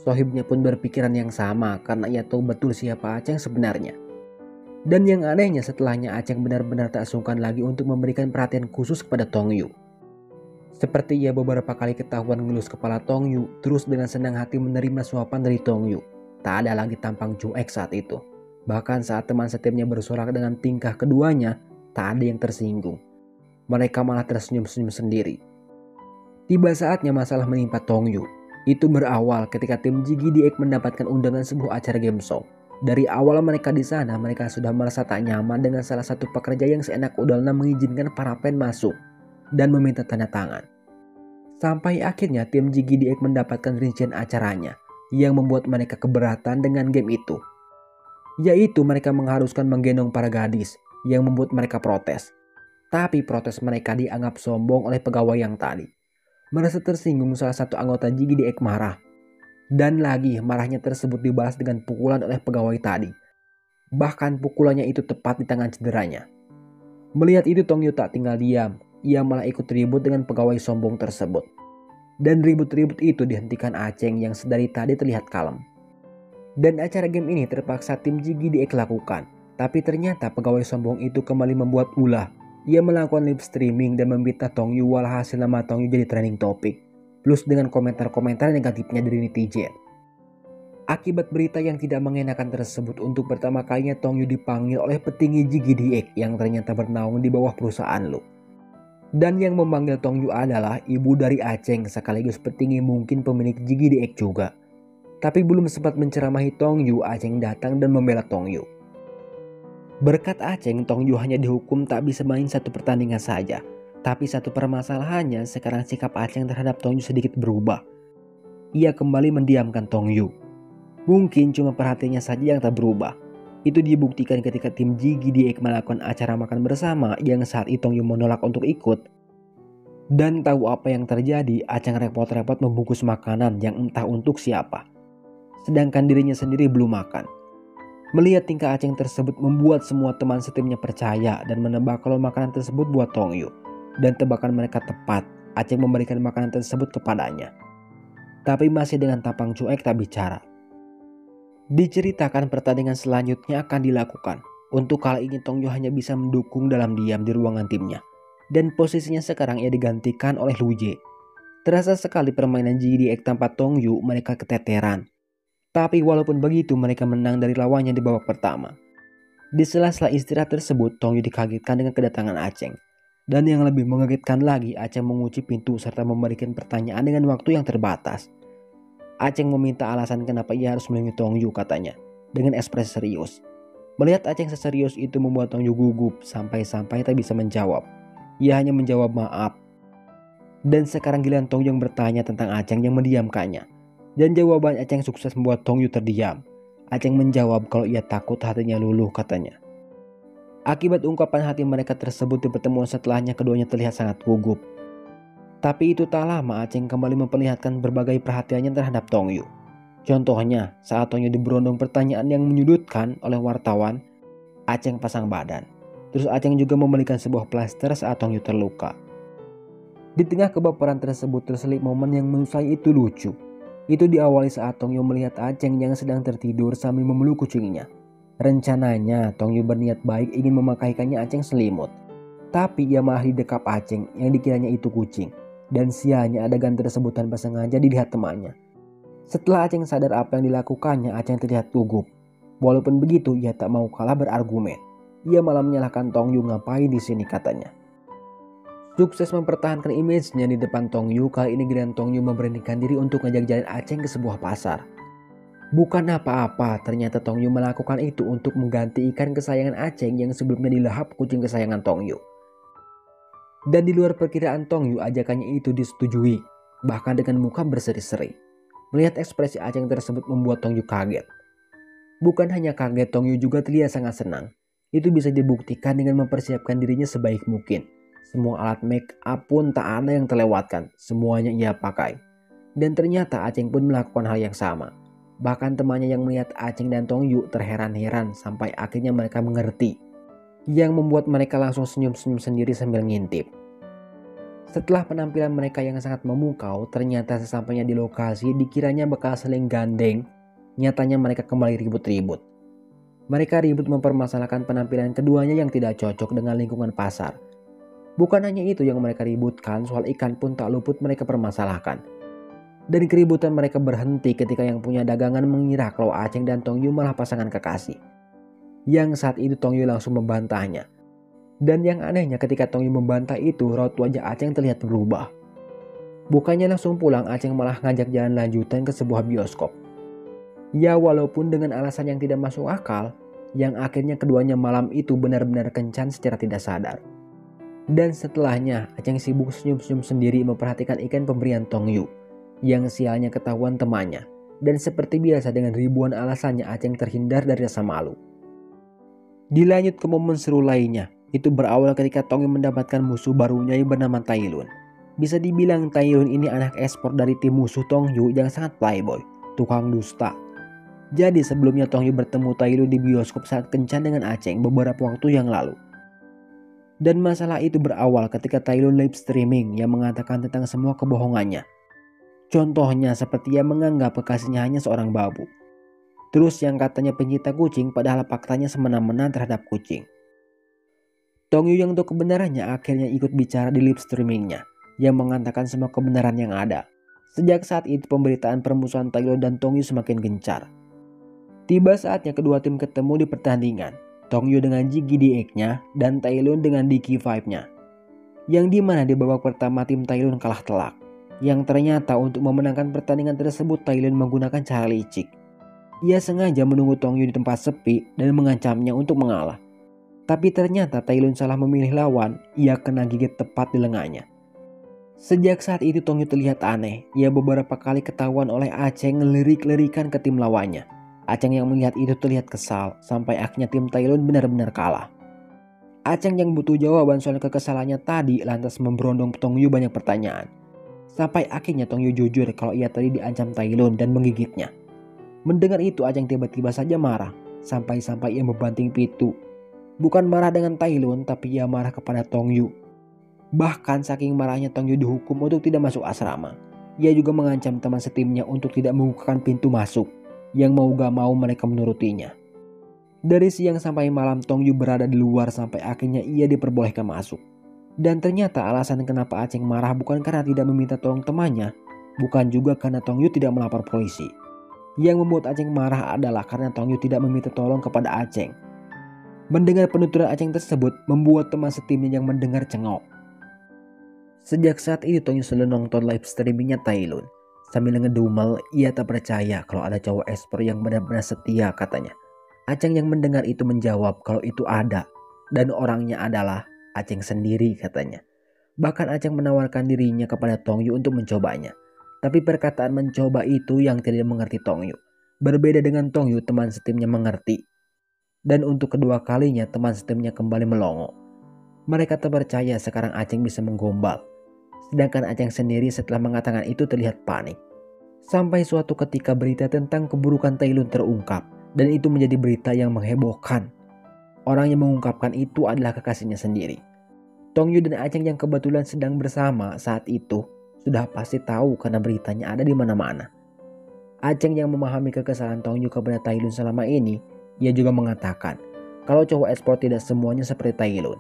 Sohibnya pun berpikiran yang sama karena ia tahu betul siapa Aceng sebenarnya. Dan yang anehnya setelahnya Aceng benar-benar tak sungkan lagi untuk memberikan perhatian khusus kepada Tong Yu. Seperti ia beberapa kali ketahuan ngelus kepala Tong Yu, terus dengan senang hati menerima suapan dari Tong Yu. Tak ada lagi tampang cuek saat itu. Bahkan saat teman setimnya bersorak dengan tingkah keduanya, tak ada yang tersinggung. Mereka malah tersenyum-senyum sendiri. Tiba saatnya masalah menimpa Tong Yu. Itu berawal ketika tim GGDX mendapatkan undangan sebuah acara game show. Dari awal mereka di sana, mereka sudah merasa tak nyaman dengan salah satu pekerja yang seenak udahnya mengizinkan para fan masuk dan meminta tanda tangan. Sampai akhirnya tim GGDX mendapatkan rincian acaranya yang membuat mereka keberatan dengan game itu. Yaitu mereka mengharuskan menggendong para gadis yang membuat mereka protes. Tapi protes mereka dianggap sombong oleh pegawai yang tadi. Merasa tersinggung, salah satu anggota GGDX marah. Dan lagi marahnya tersebut dibalas dengan pukulan oleh pegawai tadi. Bahkan pukulannya itu tepat di tangan cederanya. Melihat itu Tong Yu tak tinggal diam. Ia malah ikut ribut dengan pegawai sombong tersebut. Dan ribut-ribut itu dihentikan Aceng yang sedari tadi terlihat kalem. Dan acara game ini terpaksa tim GGDX lakukan. Tapi ternyata pegawai sombong itu kembali membuat ulah. Ia melakukan live streaming dan meminta Tong Yu, walhasil nama Tong Yu jadi trending topik. Plus dengan komentar-komentar negatifnya dari netizen. Akibat berita yang tidak mengenakan tersebut, untuk pertama kalinya Tong Yu dipanggil oleh petinggi GGDX yang ternyata bernaung di bawah perusahaan Lu. Dan yang memanggil Tong Yu adalah ibu dari Aceng sekaligus petinggi mungkin pemilik GGDX juga. Tapi belum sempat menceramahi Tong Yu, Aceng datang dan membela Tong Yu. Berkat Aceng, Tong Yu hanya dihukum tak bisa main satu pertandingan saja. Tapi satu permasalahannya, sekarang sikap Aceng terhadap Tong Yu sedikit berubah. Ia kembali mendiamkan Tong Yu. Mungkin cuma perhatiannya saja yang tak berubah. Itu dibuktikan ketika tim GGDX melakukan acara makan bersama yang saat itu Tong Yu menolak untuk ikut. Dan tahu apa yang terjadi, Aceng repot-repot membungkus makanan yang entah untuk siapa. Sedangkan dirinya sendiri belum makan. Melihat tingkah Aceng tersebut membuat semua teman setimnya percaya dan menebak kalau makanan tersebut buat Tong Yu. dan tebakan mereka tepat. Aceng memberikan makanan tersebut kepadanya. Tapi masih dengan tampang cuek tak bicara. Diceritakan pertandingan selanjutnya akan dilakukan. Untuk kali ini Tong Yu hanya bisa mendukung dalam diam di ruangan timnya. Dan posisinya sekarang ia digantikan oleh Lu Jie. Terasa sekali permainan Ji Diek tanpa Tong Yu, mereka keteteran. Tapi walaupun begitu mereka menang dari lawannya di babak pertama. Di sela-sela istirahat tersebut, Tong Yu dikagetkan dengan kedatangan Aceng. Dan yang lebih mengagetkan lagi, Aceng mengunci pintu serta memberikan pertanyaan dengan waktu yang terbatas. Aceng meminta alasan kenapa ia harus melindungi Tong Yu, katanya, dengan ekspresi serius. Melihat Aceng seserius itu membuat Tong Yu gugup sampai-sampai tak bisa menjawab. Ia hanya menjawab maaf. Dan sekarang giliran Tong Yu yang bertanya tentang Aceng yang mendiamkannya. Dan jawaban Aceng sukses membuat Tong Yu terdiam. Aceng menjawab kalau ia takut hatinya luluh, katanya. Akibat ungkapan hati mereka tersebut di pertemuan setelahnya, keduanya terlihat sangat gugup. Tapi itu tak lama Aceng kembali memperlihatkan berbagai perhatiannya terhadap Tong Yu. Contohnya saat Tong Yu diberondong pertanyaan yang menyudutkan oleh wartawan, Aceng pasang badan. Terus Aceng juga memberikan sebuah plester saat Tong Yu terluka. Di tengah kebaperan tersebut terselip momen yang menurut saya itu lucu. Itu diawali saat Tong Yu melihat Aceng yang sedang tertidur sambil memeluk kucingnya. Rencananya Tong Yu berniat baik ingin memakaikannya Aceng selimut. Tapi ia malah didekap Aceng yang dikiranya itu kucing. Dan sianya adegan tersebut tanpa sengaja dilihat temannya. Setelah Aceng sadar apa yang dilakukannya, Aceng terlihat gugup. Walaupun begitu ia tak mau kalah berargumen. Ia malah menyalahkan Tong Yu, ngapain di sini, katanya. Sukses mempertahankan image-nya di depan Tong Yu, kali ini giliran Tong Yu memberanikan diri untuk ngajak jalan Aceng ke sebuah pasar. Bukan apa-apa, ternyata Tong Yu melakukan itu untuk mengganti ikan kesayangan Aceng yang sebelumnya dilahap kucing kesayangan Tong Yu. Dan di luar perkiraan Tong Yu, ajakannya itu disetujui, bahkan dengan muka berseri-seri. Melihat ekspresi Aceng tersebut membuat Tong Yu kaget. Bukan hanya kaget, Tong Yu juga terlihat sangat senang. Itu bisa dibuktikan dengan mempersiapkan dirinya sebaik mungkin. Semua alat make up pun tak ada yang terlewatkan, semuanya ia pakai. Dan ternyata Aceng pun melakukan hal yang sama. Bahkan temannya yang melihat Aceng dan Tong Yu terheran-heran sampai akhirnya mereka mengerti. Yang membuat mereka langsung senyum-senyum sendiri sambil ngintip. Setelah penampilan mereka yang sangat memukau, ternyata sesampainya di lokasi dikiranya bakal saling gandeng. Nyatanya mereka kembali ribut-ribut. Mereka ribut mempermasalahkan penampilan keduanya yang tidak cocok dengan lingkungan pasar. Bukan hanya itu yang mereka ributkan, soal ikan pun tak luput mereka permasalahkan. Dan keributan mereka berhenti ketika yang punya dagangan mengira kalau Aceng dan Tong Yu malah pasangan kekasih. Yang saat itu Tong Yu langsung membantahnya. Dan yang anehnya ketika Tong Yu membantah itu, raut wajah Aceng terlihat berubah. Bukannya langsung pulang, Aceng malah ngajak jalan lanjutan ke sebuah bioskop. Ya walaupun dengan alasan yang tidak masuk akal, yang akhirnya keduanya malam itu benar-benar kencan secara tidak sadar. Dan setelahnya Aceng sibuk senyum-senyum sendiri memperhatikan ikan pemberian Tong Yu, yang sialnya ketahuan temannya. Dan seperti biasa dengan ribuan alasannya Aceng terhindar dari rasa malu. Dilanjut ke momen seru lainnya, itu berawal ketika Tong Yu mendapatkan musuh barunya yang bernama Tai Lun. Bisa dibilang Tai Lun ini anak ekspor dari tim musuh Tong Yu yang sangat playboy, tukang dusta. Jadi sebelumnya Tong Yu bertemu Tai Lun di bioskop saat kencan dengan Aceng beberapa waktu yang lalu. Dan masalah itu berawal ketika Tai Lun live streaming yang mengatakan tentang semua kebohongannya. Contohnya seperti ia menganggap kekasihnya hanya seorang babu. Terus yang katanya pencinta kucing padahal faktanya semena-mena terhadap kucing. Tong Yu yang tahu kebenarannya akhirnya ikut bicara di live streamingnya yang mengatakan semua kebenaran yang ada. Sejak saat itu pemberitaan permusuhan Tai Lun dan Tong Yu semakin gencar. Tiba saatnya kedua tim ketemu di pertandingan. Tong Yu dengan Jiggy DX-nya dan Tai Lun dengan Dicky Vibe-nya. Yang dimana di babak pertama tim Tai Lun kalah telak. Yang ternyata untuk memenangkan pertandingan tersebut Tai Lun menggunakan cara licik. Ia sengaja menunggu Tong Yu di tempat sepi dan mengancamnya untuk mengalah. Tapi ternyata Tai Lun salah memilih lawan, ia kena gigit tepat di lengannya. Sejak saat itu Tong Yu terlihat aneh, ia beberapa kali ketahuan oleh Aceng ngelirik-lirikan ke tim lawannya. Aceng yang melihat itu terlihat kesal, sampai akhirnya tim Tai Lun benar-benar kalah. Aceng yang butuh jawaban soal kekesalannya tadi lantas memberondong Tong Yu banyak pertanyaan. Sampai akhirnya Tong Yu jujur kalau ia tadi diancam Tai Lun dan menggigitnya. Mendengar itu Aceng tiba-tiba saja marah, sampai-sampai ia membanting pintu. Bukan marah dengan Tai Lun, tapi ia marah kepada Tong Yu. Bahkan saking marahnya Tong Yu dihukum untuk tidak masuk asrama. Ia juga mengancam teman setimnya untuk tidak membukakan pintu masuk, yang mau gak mau mereka menurutinya. Dari siang sampai malam Tong Yu berada di luar sampai akhirnya ia diperbolehkan masuk. Dan ternyata alasan kenapa Aceng marah bukan karena tidak meminta tolong temannya, bukan juga karena Tong Yu tidak melapor polisi. Yang membuat Aceng marah adalah karena Tong Yu tidak meminta tolong kepada Aceng. Mendengar penuturan Aceng tersebut membuat teman setimnya yang mendengar cengok. Sejak saat itu Tong Yu selalu nonton live streamingnya Tailun. Sambil ngedumel, ia tak percaya kalau ada cowok ekspor yang benar-benar setia katanya. Aceng yang mendengar itu menjawab kalau itu ada, dan orangnya adalah Aceng sendiri katanya. Bahkan Aceng menawarkan dirinya kepada Tong Yu untuk mencobanya. Tapi perkataan mencoba itu yang tidak mengerti Tong Yu. Berbeda dengan Tong Yu, teman setimnya mengerti. Dan untuk kedua kalinya teman setimnya kembali melongo. Mereka tak percaya sekarang Aceng bisa menggombal. Sedangkan Aceng sendiri setelah mengatakan itu terlihat panik. Sampai suatu ketika berita tentang keburukan Tailun terungkap. Dan itu menjadi berita yang menghebohkan. Orang yang mengungkapkan itu adalah kekasihnya sendiri. Tong Yu dan Aceng yang kebetulan sedang bersama saat itu sudah pasti tahu karena beritanya ada di mana-mana. Aceng yang memahami kekesalan Tong Yu kepada Tailun selama ini, ia juga mengatakan kalau cowok ekspor tidak semuanya seperti Tailun.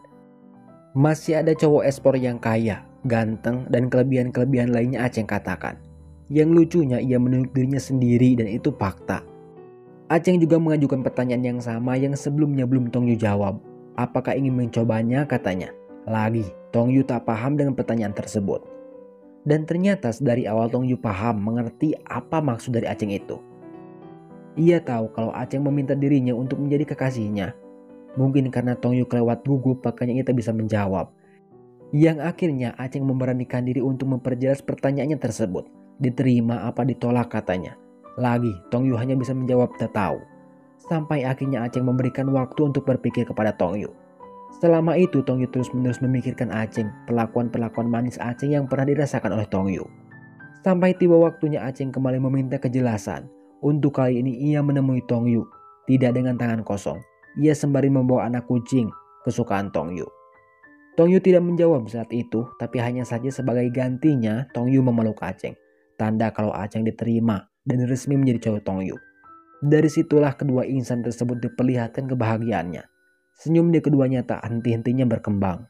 Masih ada cowok ekspor yang kaya, ganteng, dan kelebihan-kelebihan lainnya Aceng katakan. Yang lucunya ia menunjuk dirinya sendiri dan itu fakta. Aceng juga mengajukan pertanyaan yang sama yang sebelumnya belum Tong Yu jawab. Apakah ingin mencobanya katanya. Lagi, Tong Yu tak paham dengan pertanyaan tersebut. Dan ternyata dari awal Tong Yu paham mengerti apa maksud dari Aceng itu. Ia tahu kalau Aceng meminta dirinya untuk menjadi kekasihnya. Mungkin karena Tong Yu kelewat gugup makanya ia tak bisa menjawab. Yang akhirnya Aceng memberanikan diri untuk memperjelas pertanyaannya tersebut. Diterima apa ditolak katanya. Lagi Tong Yu hanya bisa menjawab tak tahu. Sampai akhirnya Aceng memberikan waktu untuk berpikir kepada Tong Yu. Selama itu Tong Yu terus-menerus memikirkan Aceng, perlakuan-perlakuan manis Aceng yang pernah dirasakan oleh Tong Yu. Sampai tiba waktunya Aceng kembali meminta kejelasan. Untuk kali ini ia menemui Tong Yu, tidak dengan tangan kosong. Ia sembari membawa anak kucing kesukaan Tong Yu. Tong Yu tidak menjawab saat itu, tapi hanya saja sebagai gantinya Tong Yu memeluk Aceng. Tanda kalau Aceng diterima dan resmi menjadi cowok Tong Yu. Dari situlah kedua insan tersebut diperlihatkan kebahagiaannya. Senyum di keduanya tak henti-hentinya berkembang.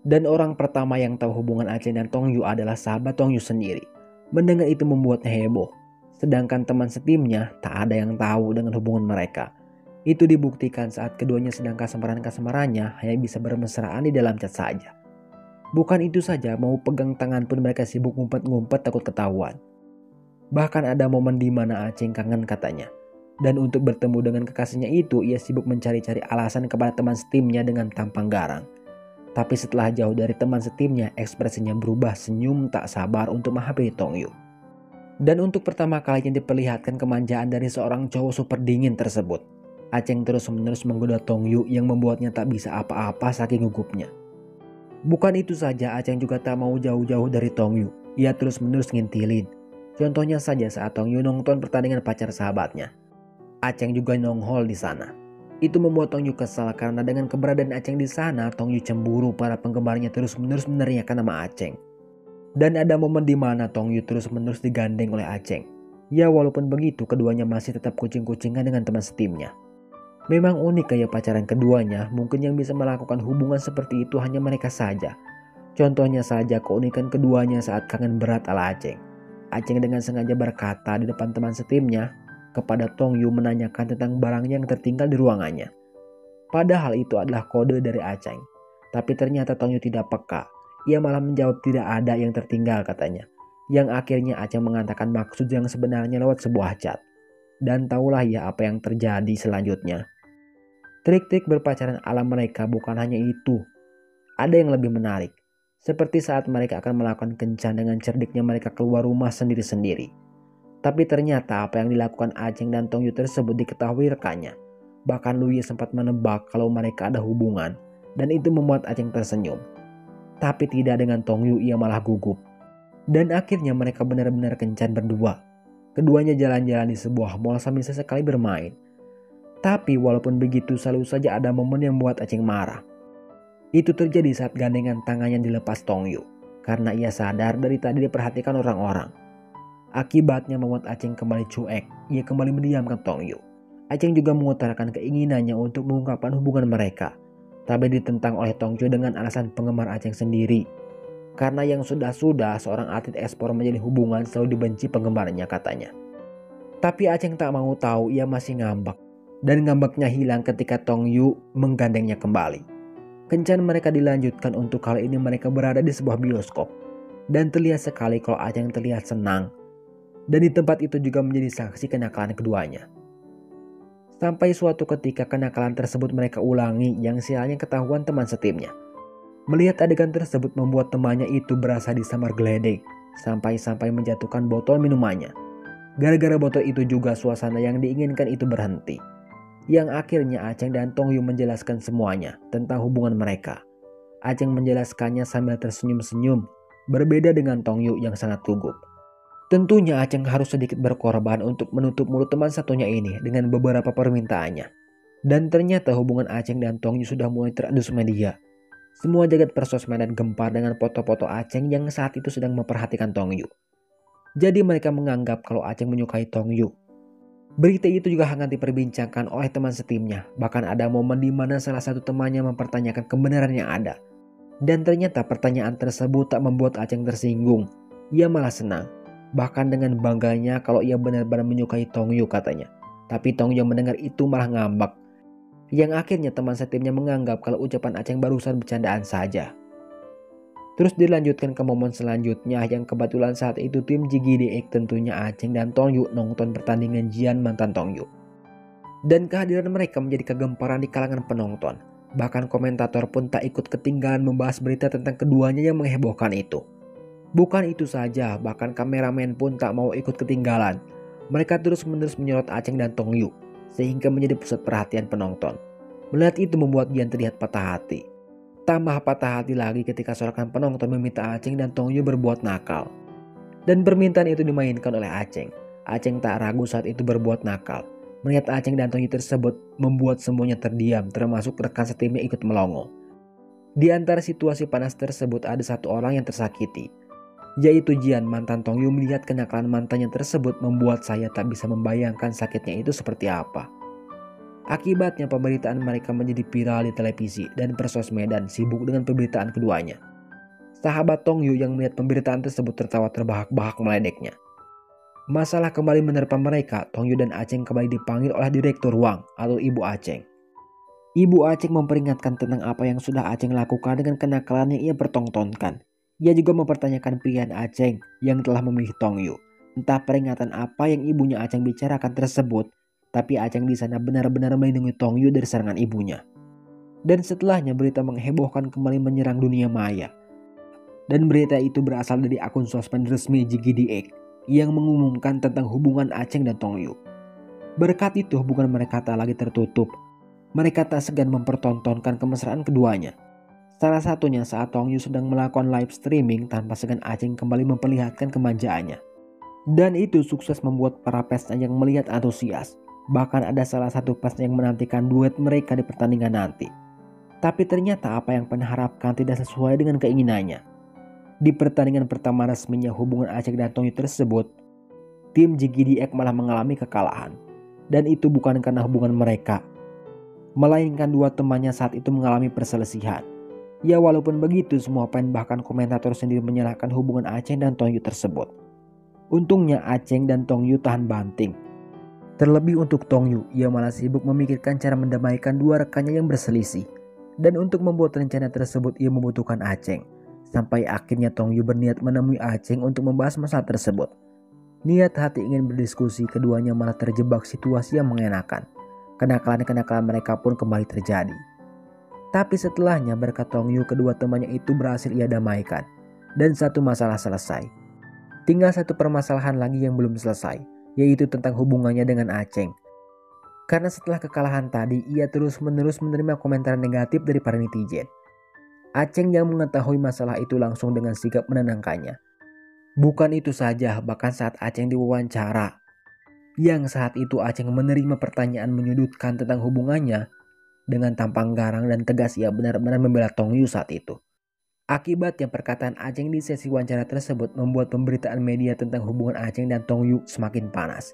Dan orang pertama yang tahu hubungan Aceng dan Tong Yu adalah sahabat Tong Yu sendiri. Mendengar itu membuatnya heboh. Sedangkan teman setimnya tak ada yang tahu dengan hubungan mereka. Itu dibuktikan saat keduanya sedang kasmaran-kasmarannya hanya bisa bermesraan di dalam chat saja. Bukan itu saja, mau pegang tangan pun mereka sibuk ngumpet-ngumpet takut ketahuan. Bahkan ada momen di mana Aceng kangen katanya. Dan untuk bertemu dengan kekasihnya itu, ia sibuk mencari-cari alasan kepada teman setimnya dengan tampang garang. Tapi setelah jauh dari teman setimnya, ekspresinya berubah senyum tak sabar untuk menghampiri Tong Yu. Dan untuk pertama kalinya diperlihatkan kemanjaan dari seorang cowok super dingin tersebut. Aceng terus-menerus menggoda Tong Yu yang membuatnya tak bisa apa-apa saking gugupnya. Bukan itu saja, Aceng juga tak mau jauh-jauh dari Tong Yu. Ia terus-menerus ngintilin. Contohnya saja saat Tong Yu nonton pertandingan pacar sahabatnya. Aceng juga nongol di sana. Itu membuat Tong Yu kesal karena dengan keberadaan Aceng di sana, Tong Yu cemburu para penggemarnya terus-menerus meneriakkan nama Aceng. Dan ada momen di mana Tong Yu terus-menerus digandeng oleh Aceng. Ya walaupun begitu, keduanya masih tetap kucing-kucingan dengan teman setimnya. Memang unik gaya pacaran keduanya, mungkin yang bisa melakukan hubungan seperti itu hanya mereka saja. Contohnya saja keunikan keduanya saat kangen berat ala Aceng. Aceng dengan sengaja berkata di depan teman setimnya kepada Tong Yu menanyakan tentang barang yang tertinggal di ruangannya. Padahal itu adalah kode dari Aceng. Tapi ternyata Tong Yu tidak peka. Ia malah menjawab tidak ada yang tertinggal katanya. Yang akhirnya Aceng mengatakan maksud yang sebenarnya lewat sebuah chat. Dan tahulah ya apa yang terjadi selanjutnya. Trik-trik berpacaran ala mereka bukan hanya itu. Ada yang lebih menarik. Seperti saat mereka akan melakukan kencan dengan cerdiknya mereka keluar rumah sendiri-sendiri. Tapi ternyata apa yang dilakukan Aceng dan Tong Yu tersebut diketahui rekannya. Bahkan Luye sempat menebak kalau mereka ada hubungan. Dan itu membuat Aceng tersenyum. Tapi tidak dengan Tong Yu, ia malah gugup. Dan akhirnya mereka benar-benar kencan berdua. Keduanya jalan-jalan di sebuah mall sambil sesekali bermain. Tapi walaupun begitu selalu saja ada momen yang membuat Aceng marah. Itu terjadi saat gandengan tangannya dilepas Tongyu, karena ia sadar dari tadi diperhatikan orang-orang. Akibatnya membuat Aceng kembali cuek, ia kembali mendiamkan Tongyu. Aceng juga mengutarakan keinginannya untuk mengungkapkan hubungan mereka, tapi ditentang oleh Tongyu dengan alasan penggemar Aceng sendiri. Karena yang sudah-sudah seorang atlet e-sport menjadi hubungan selalu dibenci penggemarnya katanya. Tapi Aceng tak mau tahu, ia masih ngambek. Dan ngambeknya hilang ketika Tongyu menggandengnya kembali. Kencan mereka dilanjutkan. Untuk kali ini mereka berada di sebuah bioskop. Dan terlihat sekali kalau Aceng terlihat senang. Dan di tempat itu juga menjadi saksi kenakalan keduanya. Sampai suatu ketika kenakalan tersebut mereka ulangi, yang sialnya ketahuan teman setimnya. Melihat adegan tersebut membuat temannya itu berasa disambar geledek. Sampai-sampai menjatuhkan botol minumannya. Gara-gara botol itu juga suasana yang diinginkan itu berhenti. Yang akhirnya Aceng dan Tongyu menjelaskan semuanya tentang hubungan mereka. Aceng menjelaskannya sambil tersenyum-senyum, berbeda dengan Tongyu yang sangat gugup. Tentunya Aceng harus sedikit berkorban untuk menutup mulut teman satunya ini dengan beberapa permintaannya. Dan ternyata hubungan Aceng dan Tongyu sudah mulai terendus media. Semua jagat persosmedan gempar dengan foto-foto Aceng yang saat itu sedang memperhatikan Tongyu. Jadi mereka menganggap kalau Aceng menyukai Tongyu. Berita itu juga hangat diperbincangkan oleh teman setimnya. Bahkan ada momen di mana salah satu temannya mempertanyakan kebenaran yang ada. Dan ternyata pertanyaan tersebut tak membuat Aceng tersinggung. Ia malah senang. Bahkan dengan bangganya kalau ia benar-benar menyukai Tongyu katanya. Tapi Tongyu mendengar itu malah ngambek. Yang akhirnya teman setimnya menganggap kalau ucapan Aceng barusan bercandaan saja. Terus dilanjutkan ke momen selanjutnya yang kebetulan saat itu tim JGDX tentunya Aceng dan Tongyu nonton pertandingan Jian mantan Tongyu. Dan kehadiran mereka menjadi kegemparan di kalangan penonton. Bahkan komentator pun tak ikut ketinggalan membahas berita tentang keduanya yang menghebohkan itu. Bukan itu saja, bahkan kameramen pun tak mau ikut ketinggalan. Mereka terus-menerus menyorot Aceng dan Tongyu sehingga menjadi pusat perhatian penonton. Melihat itu membuat Jian terlihat patah hati. Tambah patah hati lagi ketika sorakan penonton meminta Aceng dan Tongyu berbuat nakal. Dan permintaan itu dimainkan oleh Aceng. Aceng tak ragu saat itu berbuat nakal. Melihat Aceng dan Tongyu tersebut membuat semuanya terdiam, termasuk rekan setimnya ikut melongo. Di antara situasi panas tersebut ada satu orang yang tersakiti, yaitu Jian mantan Tongyu. Melihat kenakalan mantannya tersebut membuat saya tak bisa membayangkan sakitnya itu seperti apa. Akibatnya pemberitaan mereka menjadi viral di televisi dan persosmedan sibuk dengan pemberitaan keduanya. Sahabat Tongyu yang melihat pemberitaan tersebut tertawa terbahak-bahak meledeknya. Masalah kembali menerpa mereka. Tongyu dan Aceng kembali dipanggil oleh Direktur Wang atau Ibu Aceng. Ibu Aceng memperingatkan tentang apa yang sudah Aceng lakukan dengan kenakalan yang ia pertontonkan. Ia juga mempertanyakan pilihan Aceng yang telah memilih Tongyu. Entah peringatan apa yang ibunya Aceng bicarakan tersebut, tapi Aceng di sana benar-benar melindungi Tongyu dari serangan ibunya. Dan setelahnya berita menghebohkan kembali menyerang dunia maya. Dan berita itu berasal dari akun sosmed resmi JGDX yang mengumumkan tentang hubungan Aceng dan Tongyu. Berkat itu hubungan mereka tak lagi tertutup. Mereka tak segan mempertontonkan kemesraan keduanya. Salah satunya saat Tongyu sedang melakukan live streaming tanpa segan Aceng kembali memperlihatkan kemanjaannya. Dan itu sukses membuat para fansnya yang melihat antusias. Bahkan ada salah satu fans yang menantikan duet mereka di pertandingan nanti. Tapi ternyata apa yang pernah harapkan tidak sesuai dengan keinginannya. Di pertandingan pertama resminya hubungan Aceng dan Tongyu tersebut, tim JGDX malah mengalami kekalahan. Dan itu bukan karena hubungan mereka, melainkan dua temannya saat itu mengalami perselisihan. Ya walaupun begitu, semua fan bahkan komentator sendiri menyalahkan hubungan Aceng dan Tongyu tersebut. Untungnya Aceng dan Tongyu tahan banting. Terlebih untuk Tongyu, ia malah sibuk memikirkan cara mendamaikan dua rekannya yang berselisih. Dan untuk membuat rencana tersebut ia membutuhkan Aceng. Sampai akhirnya Tongyu berniat menemui Aceng untuk membahas masalah tersebut. Niat hati ingin berdiskusi, keduanya malah terjebak situasi yang mengenakan. Kenakalan-kenakalan mereka pun kembali terjadi. Tapi setelahnya berkat Tongyu, kedua temannya itu berhasil ia damaikan. Dan satu masalah selesai. Tinggal satu permasalahan lagi yang belum selesai, yaitu tentang hubungannya dengan Aceng. Karena setelah kekalahan tadi, ia terus-menerus menerima komentar negatif dari para netizen. Aceng yang mengetahui masalah itu langsung dengan sigap menenangkannya. Bukan itu saja, bahkan saat Aceng diwawancara, yang saat itu Aceng menerima pertanyaan menyudutkan tentang hubungannya, Dengan tampang garang dan tegas ia benar-benar membela Tong Yu saat itu. Akibatnya perkataan Aceng di sesi wawancara tersebut membuat pemberitaan media tentang hubungan Aceng dan Tong Yu semakin panas.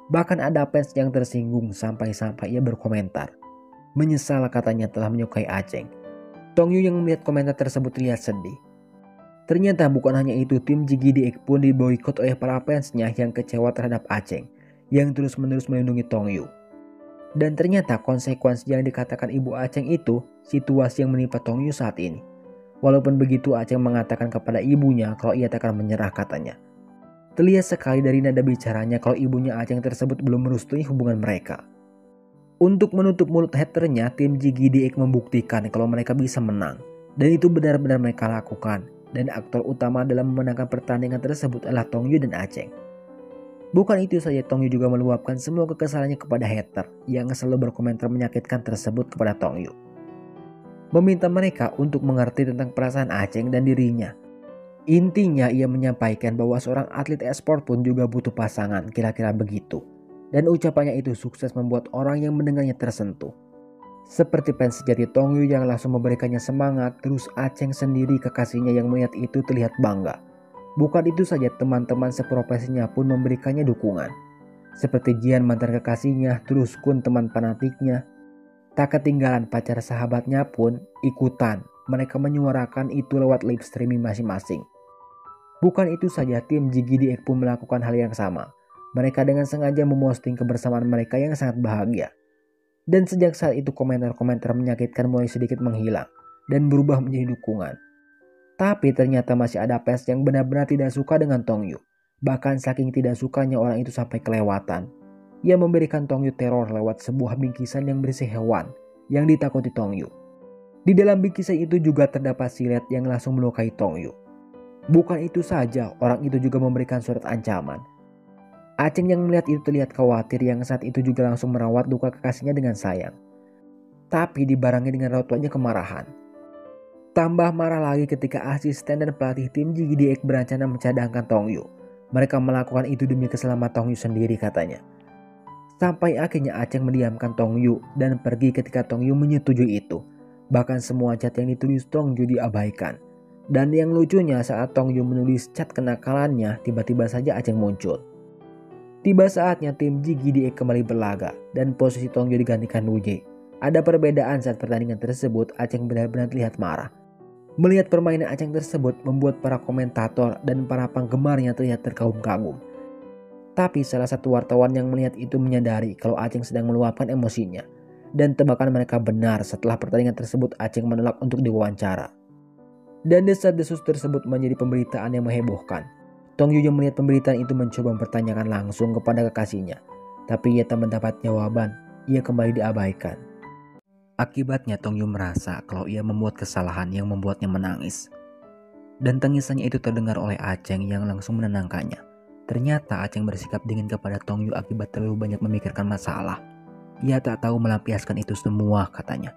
Bahkan ada fans yang tersinggung sampai-sampai ia berkomentar. Menyesal katanya telah menyukai Aceng. Tong Yu yang melihat komentar tersebut terlihat sedih. Ternyata bukan hanya itu, tim JGDX pun diboikot oleh para fansnya yang kecewa terhadap Aceng yang terus-menerus melindungi Tong Yu. Dan ternyata konsekuensi yang dikatakan ibu Aceng itu situasi yang menimpa Tong Yu saat ini. Walaupun begitu, Aceng mengatakan kepada ibunya kalau ia tak akan menyerah katanya. Terlihat sekali dari nada bicaranya kalau ibunya Aceng tersebut belum merestui hubungan mereka. Untuk menutup mulut haternya, tim JGDX membuktikan kalau mereka bisa menang. Dan itu benar-benar mereka lakukan. Dan aktor utama dalam memenangkan pertandingan tersebut adalah Tong Yu dan Aceng. Bukan itu saja, Tong Yu juga meluapkan semua kekesalannya kepada hater yang selalu berkomentar menyakitkan tersebut kepada Tong Yu. Meminta mereka untuk mengerti tentang perasaan Aceng dan dirinya. Intinya ia menyampaikan bahwa seorang atlet e-sport pun juga butuh pasangan, kira-kira begitu. Dan ucapannya itu sukses membuat orang yang mendengarnya tersentuh. Seperti fans sejati Tong Yu yang langsung memberikannya semangat, terus Aceng sendiri kekasihnya yang melihat itu terlihat bangga. Bukan itu saja, teman-teman seprofesinya pun memberikannya dukungan. Seperti Jian mantan kekasihnya, terus Kun teman fanatiknya. Tak ketinggalan pacar sahabatnya pun ikutan. Mereka menyuarakan itu lewat live streaming masing-masing. Bukan itu saja, tim JGDX pun melakukan hal yang sama. Mereka dengan sengaja memposting kebersamaan mereka yang sangat bahagia. Dan sejak saat itu komentar-komentar menyakitkan mulai sedikit menghilang dan berubah menjadi dukungan. Tapi ternyata masih ada fans yang benar-benar tidak suka dengan Tong Yu. Bahkan saking tidak sukanya orang itu sampai kelewatan. Ia memberikan Tong Yu teror lewat sebuah bingkisan yang berisi hewan yang ditakuti Tong Yu. Di dalam bingkisan itu juga terdapat silet yang langsung melukai Tong Yu. Bukan itu saja, orang itu juga memberikan surat ancaman. Aceng yang melihat itu terlihat khawatir yang saat itu juga langsung merawat luka kekasihnya dengan sayang. Tapi dibarengi dengan raut wajah kemarahan. Tambah marah lagi ketika asisten dan pelatih tim JGDX berencana mencadangkan Tong Yu. Mereka melakukan itu demi keselamatan Tong Yu sendiri katanya. Sampai akhirnya Aceng mendiamkan Tong Yu dan pergi ketika Tong Yu menyetujui itu. Bahkan semua chat yang ditulis Tong Yu diabaikan. Dan yang lucunya saat Tong Yu menulis chat kenakalannya, tiba-tiba saja Aceng muncul. Tiba saatnya tim JGDX kembali berlaga dan posisi Tong Yu digantikan Wuje. Ada perbedaan saat pertandingan tersebut, Aceng benar-benar terlihat marah. Melihat permainan Aceng tersebut membuat para komentator dan para penggemarnya terlihat terkagum-kagum. Tapi salah satu wartawan yang melihat itu menyadari kalau Aceng sedang meluapkan emosinya. Dan tebakan mereka benar, setelah pertandingan tersebut Aceng menolak untuk diwawancara. Dan desas-desus tersebut menjadi pemberitaan yang menghebohkan. Tong Yu yang melihat pemberitaan itu mencoba mempertanyakan langsung kepada kekasihnya. Tapi ia tak mendapat jawaban, ia kembali diabaikan. Akibatnya Tong Yu merasa kalau ia membuat kesalahan yang membuatnya menangis. Dan tangisannya itu terdengar oleh Aceng yang langsung menenangkannya. Ternyata Aceng bersikap dingin kepada Tong Yu akibat terlalu banyak memikirkan masalah. Ia tak tahu melampiaskan itu semua katanya.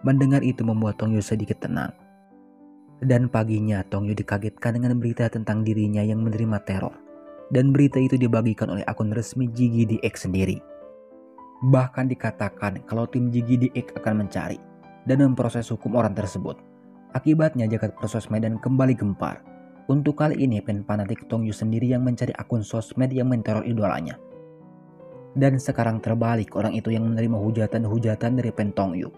Mendengar itu membuat Tong Yu sedikit tenang. Dan paginya Tong Yu dikagetkan dengan berita tentang dirinya yang menerima teror. Dan berita itu dibagikan oleh akun resmi JGDX sendiri. Bahkan dikatakan kalau tim JGDX akan mencari dan memproses hukum orang tersebut. Akibatnya jagat persosmedan kembali gempar. Untuk kali ini fan fanatik Tong Yu sendiri yang mencari akun sosmed yang menteror idolanya. Dan sekarang terbalik, orang itu yang menerima hujatan-hujatan dari fan Tong Yu.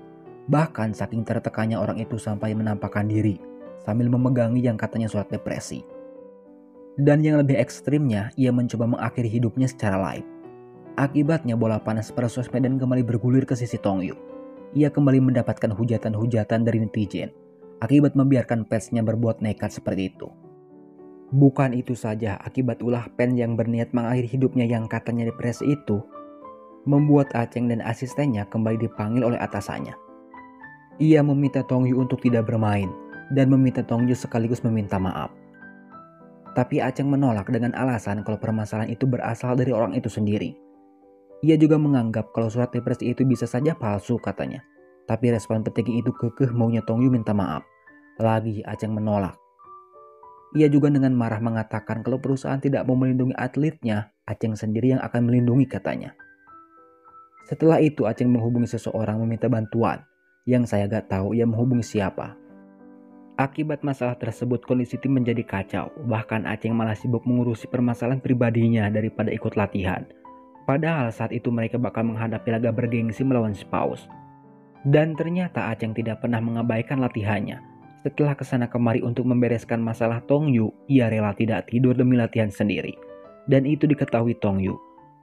Bahkan saking tertekannya orang itu sampai menampakkan diri sambil memegangi yang katanya surat depresi. Dan yang lebih ekstrimnya, ia mencoba mengakhiri hidupnya secara live. Akibatnya bola panas persosmedan kembali bergulir ke sisi Tong Yu. Ia kembali mendapatkan hujatan-hujatan dari netizen akibat membiarkan fansnya berbuat nekat seperti itu. Bukan itu saja, akibat ulah fans yang berniat mengakhiri hidupnya yang katanya depresi itu, membuat Aceng dan asistennya kembali dipanggil oleh atasannya. Ia meminta Tong Yu untuk tidak bermain, dan meminta Tong Yu sekaligus meminta maaf. Tapi Aceng menolak dengan alasan kalau permasalahan itu berasal dari orang itu sendiri. Ia juga menganggap kalau surat depresi itu bisa saja palsu katanya. Tapi respon petinggi itu kekeh maunya Tong Yu minta maaf. Lagi Aceng menolak. Ia juga dengan marah mengatakan kalau perusahaan tidak mau melindungi atletnya, Aceng sendiri yang akan melindungi katanya. Setelah itu Aceng menghubungi seseorang meminta bantuan. Yang saya gak tahu ia menghubungi siapa. Akibat masalah tersebut kondisi tim menjadi kacau. Bahkan Aceng malah sibuk mengurusi permasalahan pribadinya daripada ikut latihan. Padahal saat itu mereka bakal menghadapi laga bergengsi melawan Spaus. Dan ternyata Aceng tidak pernah mengabaikan latihannya. Setelah kesana kemari untuk membereskan masalah Tongyu, ia rela tidak tidur demi latihan sendiri. Dan itu diketahui Tongyu.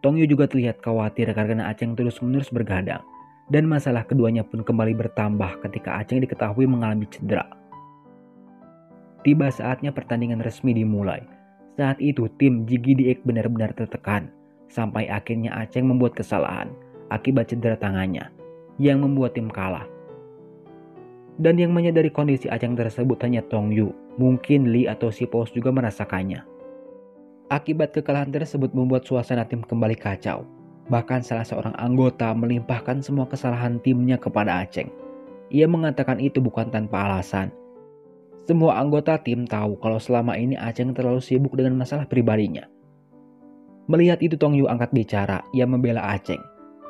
Tongyu juga terlihat khawatir karena Aceng terus-menerus bergadang. Dan masalah keduanya pun kembali bertambah ketika Aceng diketahui mengalami cedera. Tiba saatnya pertandingan resmi dimulai. Saat itu tim JGDX benar-benar tertekan. Sampai akhirnya Aceng membuat kesalahan akibat cedera tangannya yang membuat tim kalah. Dan yang menyadari kondisi Aceng tersebut hanya Tongyu. Mungkin Lee atau si Paus juga merasakannya. Akibat kekalahan tersebut membuat suasana tim kembali kacau. Bahkan salah seorang anggota melimpahkan semua kesalahan timnya kepada Aceng. Ia mengatakan itu bukan tanpa alasan. Semua anggota tim tahu kalau selama ini Aceng terlalu sibuk dengan masalah pribadinya. Melihat itu Tongyu angkat bicara, ia membela Aceng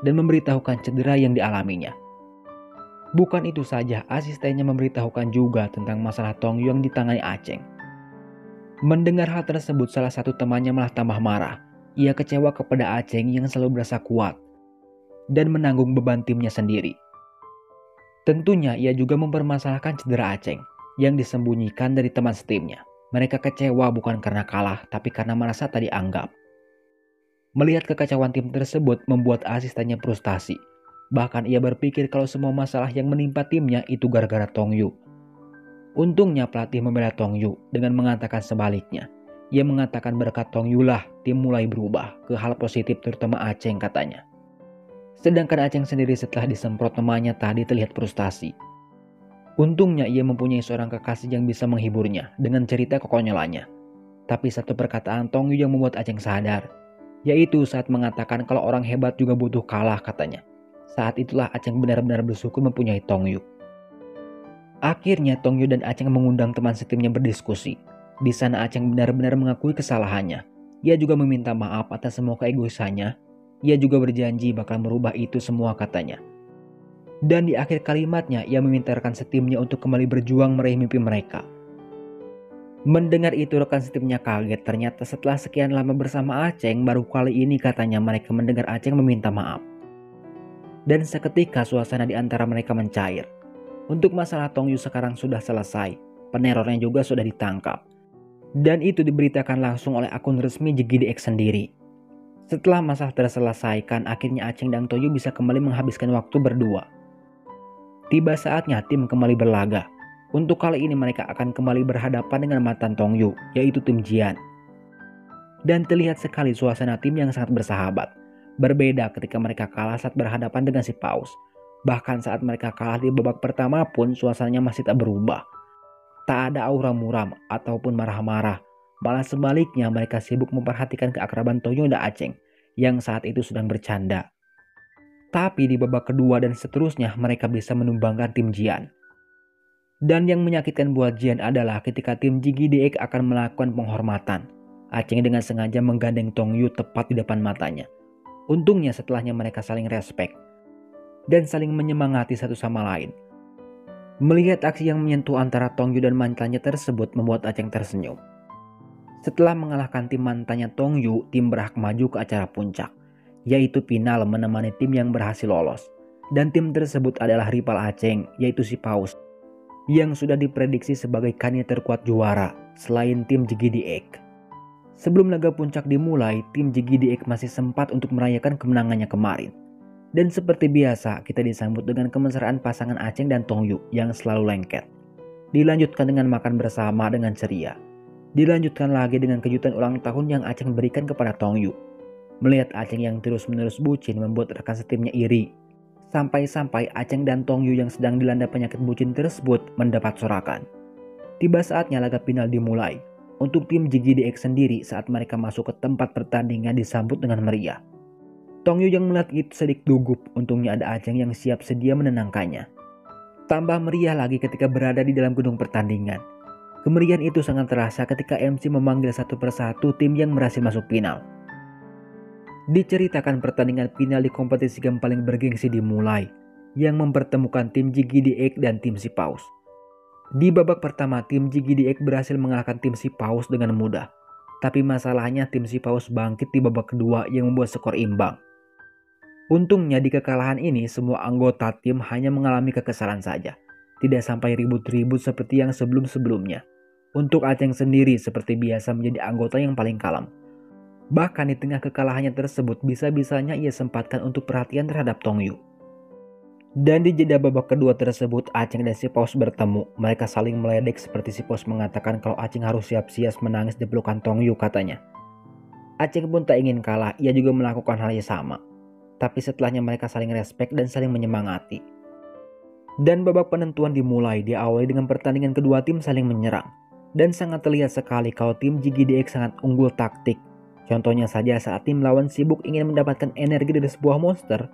dan memberitahukan cedera yang dialaminya. Bukan itu saja, asistennya memberitahukan juga tentang masalah Tongyu yang ditangani Aceng. Mendengar hal tersebut, salah satu temannya malah tambah marah. Ia kecewa kepada Aceng yang selalu berasa kuat dan menanggung beban timnya sendiri. Tentunya ia juga mempermasalahkan cedera Aceng yang disembunyikan dari teman setimnya. Mereka kecewa bukan karena kalah, tapi karena merasa tak dianggap. Melihat kekacauan tim tersebut membuat asistennya frustasi. Bahkan ia berpikir kalau semua masalah yang menimpa timnya itu gara-gara Tongyu. Untungnya pelatih membela Tongyu dengan mengatakan sebaliknya. Ia mengatakan berkat Tongyu lah tim mulai berubah ke hal positif terutama Aceng katanya. Sedangkan Aceng sendiri setelah disemprot temannya tadi terlihat frustasi. Untungnya ia mempunyai seorang kekasih yang bisa menghiburnya dengan cerita kekonyolannya. Tapi satu perkataan Tongyu yang membuat Aceng sadar. Yaitu saat mengatakan kalau orang hebat juga butuh kalah katanya. Saat itulah Aceng benar-benar bersyukur mempunyai Tongyu. Akhirnya Tongyu dan Aceng mengundang teman setimnya berdiskusi. Di sana Aceng benar-benar mengakui kesalahannya. Ia juga meminta maaf atas semua keegoisannya. Ia juga berjanji bakal merubah itu semua katanya. Dan di akhir kalimatnya ia meminta rekan setimnya untuk kembali berjuang meraih mimpi mereka. Mendengar itu rekan setimnya kaget. Ternyata setelah sekian lama bersama Aceng, baru kali ini katanya mereka mendengar Aceng meminta maaf. Dan seketika suasana di antara mereka mencair. Untuk masalah Tongyu sekarang sudah selesai. Penerornya juga sudah ditangkap. Dan itu diberitakan langsung oleh akun resmi JGDX sendiri. Setelah masalah terselesaikan, akhirnya Aceng dan Tongyu bisa kembali menghabiskan waktu berdua. Tiba saatnya tim kembali berlaga. Untuk kali ini mereka akan kembali berhadapan dengan mantan Tongyu, yaitu tim Jian. Dan terlihat sekali suasana tim yang sangat bersahabat. Berbeda ketika mereka kalah saat berhadapan dengan si Paus. Bahkan saat mereka kalah di babak pertama pun suasananya masih tak berubah. Tak ada aura muram ataupun marah-marah. Malah sebaliknya mereka sibuk memperhatikan keakraban Tongyu dan Aceng yang saat itu sedang bercanda. Tapi di babak kedua dan seterusnya mereka bisa menumbangkan tim Jian. Dan yang menyakitkan buat Jian adalah ketika tim JGDX akan melakukan penghormatan. Aceng dengan sengaja menggandeng Tongyu tepat di depan matanya. Untungnya setelahnya mereka saling respek dan saling menyemangati satu sama lain. Melihat aksi yang menyentuh antara Tongyu dan mantannya tersebut membuat Aceng tersenyum. Setelah mengalahkan tim mantannya Tongyu, tim berhak maju ke acara puncak, yaitu final menemani tim yang berhasil lolos. Dan tim tersebut adalah rival Aceng, yaitu si Paus, yang sudah diprediksi sebagai kandidat terkuat juara selain tim JGDX. Sebelum laga puncak dimulai, tim JGDX masih sempat untuk merayakan kemenangannya kemarin. Dan seperti biasa, kita disambut dengan kemesraan pasangan Aceng dan Tongyu yang selalu lengket. Dilanjutkan dengan makan bersama dengan ceria. Dilanjutkan lagi dengan kejutan ulang tahun yang Aceng berikan kepada Tongyu. Melihat Aceng yang terus-menerus bucin membuat rekan setimnya iri. Sampai-sampai Aceng dan Tongyu yang sedang dilanda penyakit bucin tersebut mendapat sorakan. Tiba saatnya laga final dimulai. Untuk tim JGDX sendiri saat mereka masuk ke tempat pertandingan disambut dengan meriah. Tongyu yang melihat itu sedikit gugup, untungnya ada Aceng yang siap sedia menenangkannya. Tambah meriah lagi ketika berada di dalam gedung pertandingan. Kemeriahan itu sangat terasa ketika MC memanggil satu persatu tim yang berhasil masuk final. Diceritakan pertandingan final di kompetisi game paling bergengsi dimulai, yang mempertemukan tim JGDX dan tim Si Paus. Di babak pertama, tim JGDX berhasil mengalahkan tim Si Paus dengan mudah. Tapi masalahnya tim Si Paus bangkit di babak kedua yang membuat skor imbang. Untungnya di kekalahan ini semua anggota tim hanya mengalami kekesalan saja. Tidak sampai ribut-ribut seperti yang sebelum-sebelumnya. Untuk Aceng sendiri seperti biasa menjadi anggota yang paling kalem. Bahkan di tengah kekalahannya tersebut bisa-bisanya ia sempatkan untuk perhatian terhadap Tongyu. Dan di jeda babak kedua tersebut Aceng dan Si Paus bertemu. Mereka saling meledek seperti Si Paus mengatakan kalau Aceng harus siap-siap menangis di pelukan Tongyu katanya. Aceng pun tak ingin kalah, ia juga melakukan hal yang sama. Tapi setelahnya mereka saling respek dan saling menyemangati. Dan babak penentuan dimulai, diawali dengan pertandingan kedua tim saling menyerang. Dan sangat terlihat sekali kalau tim JGDX sangat unggul taktik. Contohnya saja saat tim lawan sibuk ingin mendapatkan energi dari sebuah monster,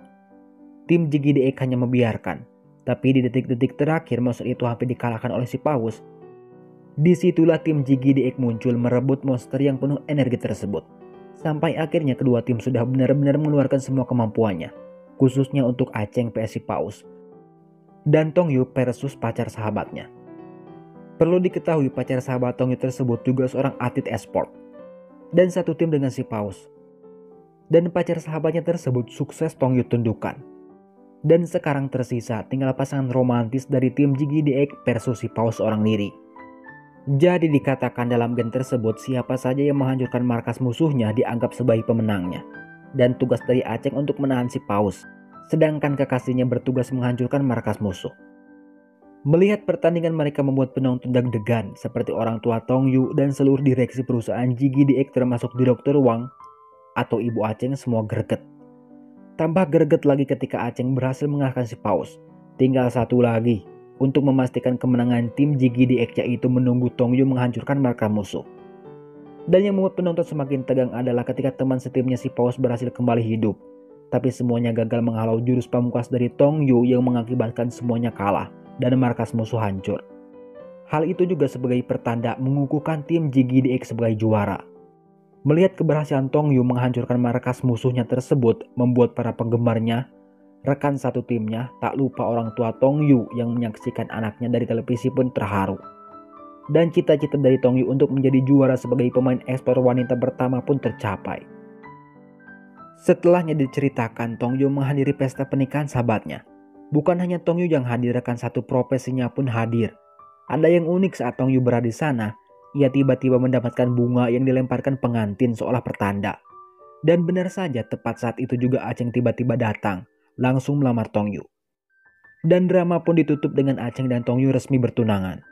tim JGDX hanya membiarkan. Tapi di detik-detik terakhir monster itu hampir dikalahkan oleh Si Paus. Disitulah tim JGDX muncul merebut monster yang penuh energi tersebut. Sampai akhirnya kedua tim sudah benar-benar mengeluarkan semua kemampuannya, khususnya untuk Aceng vs Si Paus dan Tongyu versus pacar sahabatnya. Perlu diketahui pacar sahabat Tongyu tersebut juga seorang atlet e-sport dan satu tim dengan Si Paus. Dan pacar sahabatnya tersebut sukses Tongyu tundukkan. Dan sekarang tersisa tinggal pasangan romantis dari tim JGDX versus Si Paus seorang diri. Jadi dikatakan dalam game tersebut siapa saja yang menghancurkan markas musuhnya dianggap sebagai pemenangnya. Dan tugas dari Aceng untuk menahan Si Paus, sedangkan kekasihnya bertugas menghancurkan markas musuh. Melihat pertandingan mereka membuat penonton deg-degan seperti orang tua Tongyu dan seluruh direksi perusahaan JGDX termasuk Direktur Wang atau Ibu Aceng semua greget. Tambah greget lagi ketika Aceng berhasil mengalahkan Si Paus. Tinggal satu lagi untuk memastikan kemenangan tim JGDX, yaitu menunggu Tongyu menghancurkan markas musuh. Dan yang membuat penonton semakin tegang adalah ketika teman setimnya Si Paus berhasil kembali hidup. Tapi semuanya gagal menghalau jurus pamungkas dari Tongyu yang mengakibatkan semuanya kalah dan markas musuh hancur. Hal itu juga sebagai pertanda mengukuhkan tim JGDX sebagai juara. Melihat keberhasilan Tongyu menghancurkan markas musuhnya tersebut membuat para penggemarnya, rekan satu timnya, tak lupa orang tua Tongyu yang menyaksikan anaknya dari televisi pun terharu. Dan cita-cita dari Tongyu untuk menjadi juara sebagai pemain e-sport wanita pertama pun tercapai. Setelahnya diceritakan Tongyu menghadiri pesta pernikahan sahabatnya. Bukan hanya Tongyu yang hadir, rekan satu profesinya pun hadir. Ada yang unik saat Tongyu berada di sana, ia tiba-tiba mendapatkan bunga yang dilemparkan pengantin seolah pertanda. Dan benar saja tepat saat itu juga Aceng tiba-tiba datang, langsung melamar Tongyu. Dan drama pun ditutup dengan Aceng dan Tongyu resmi bertunangan.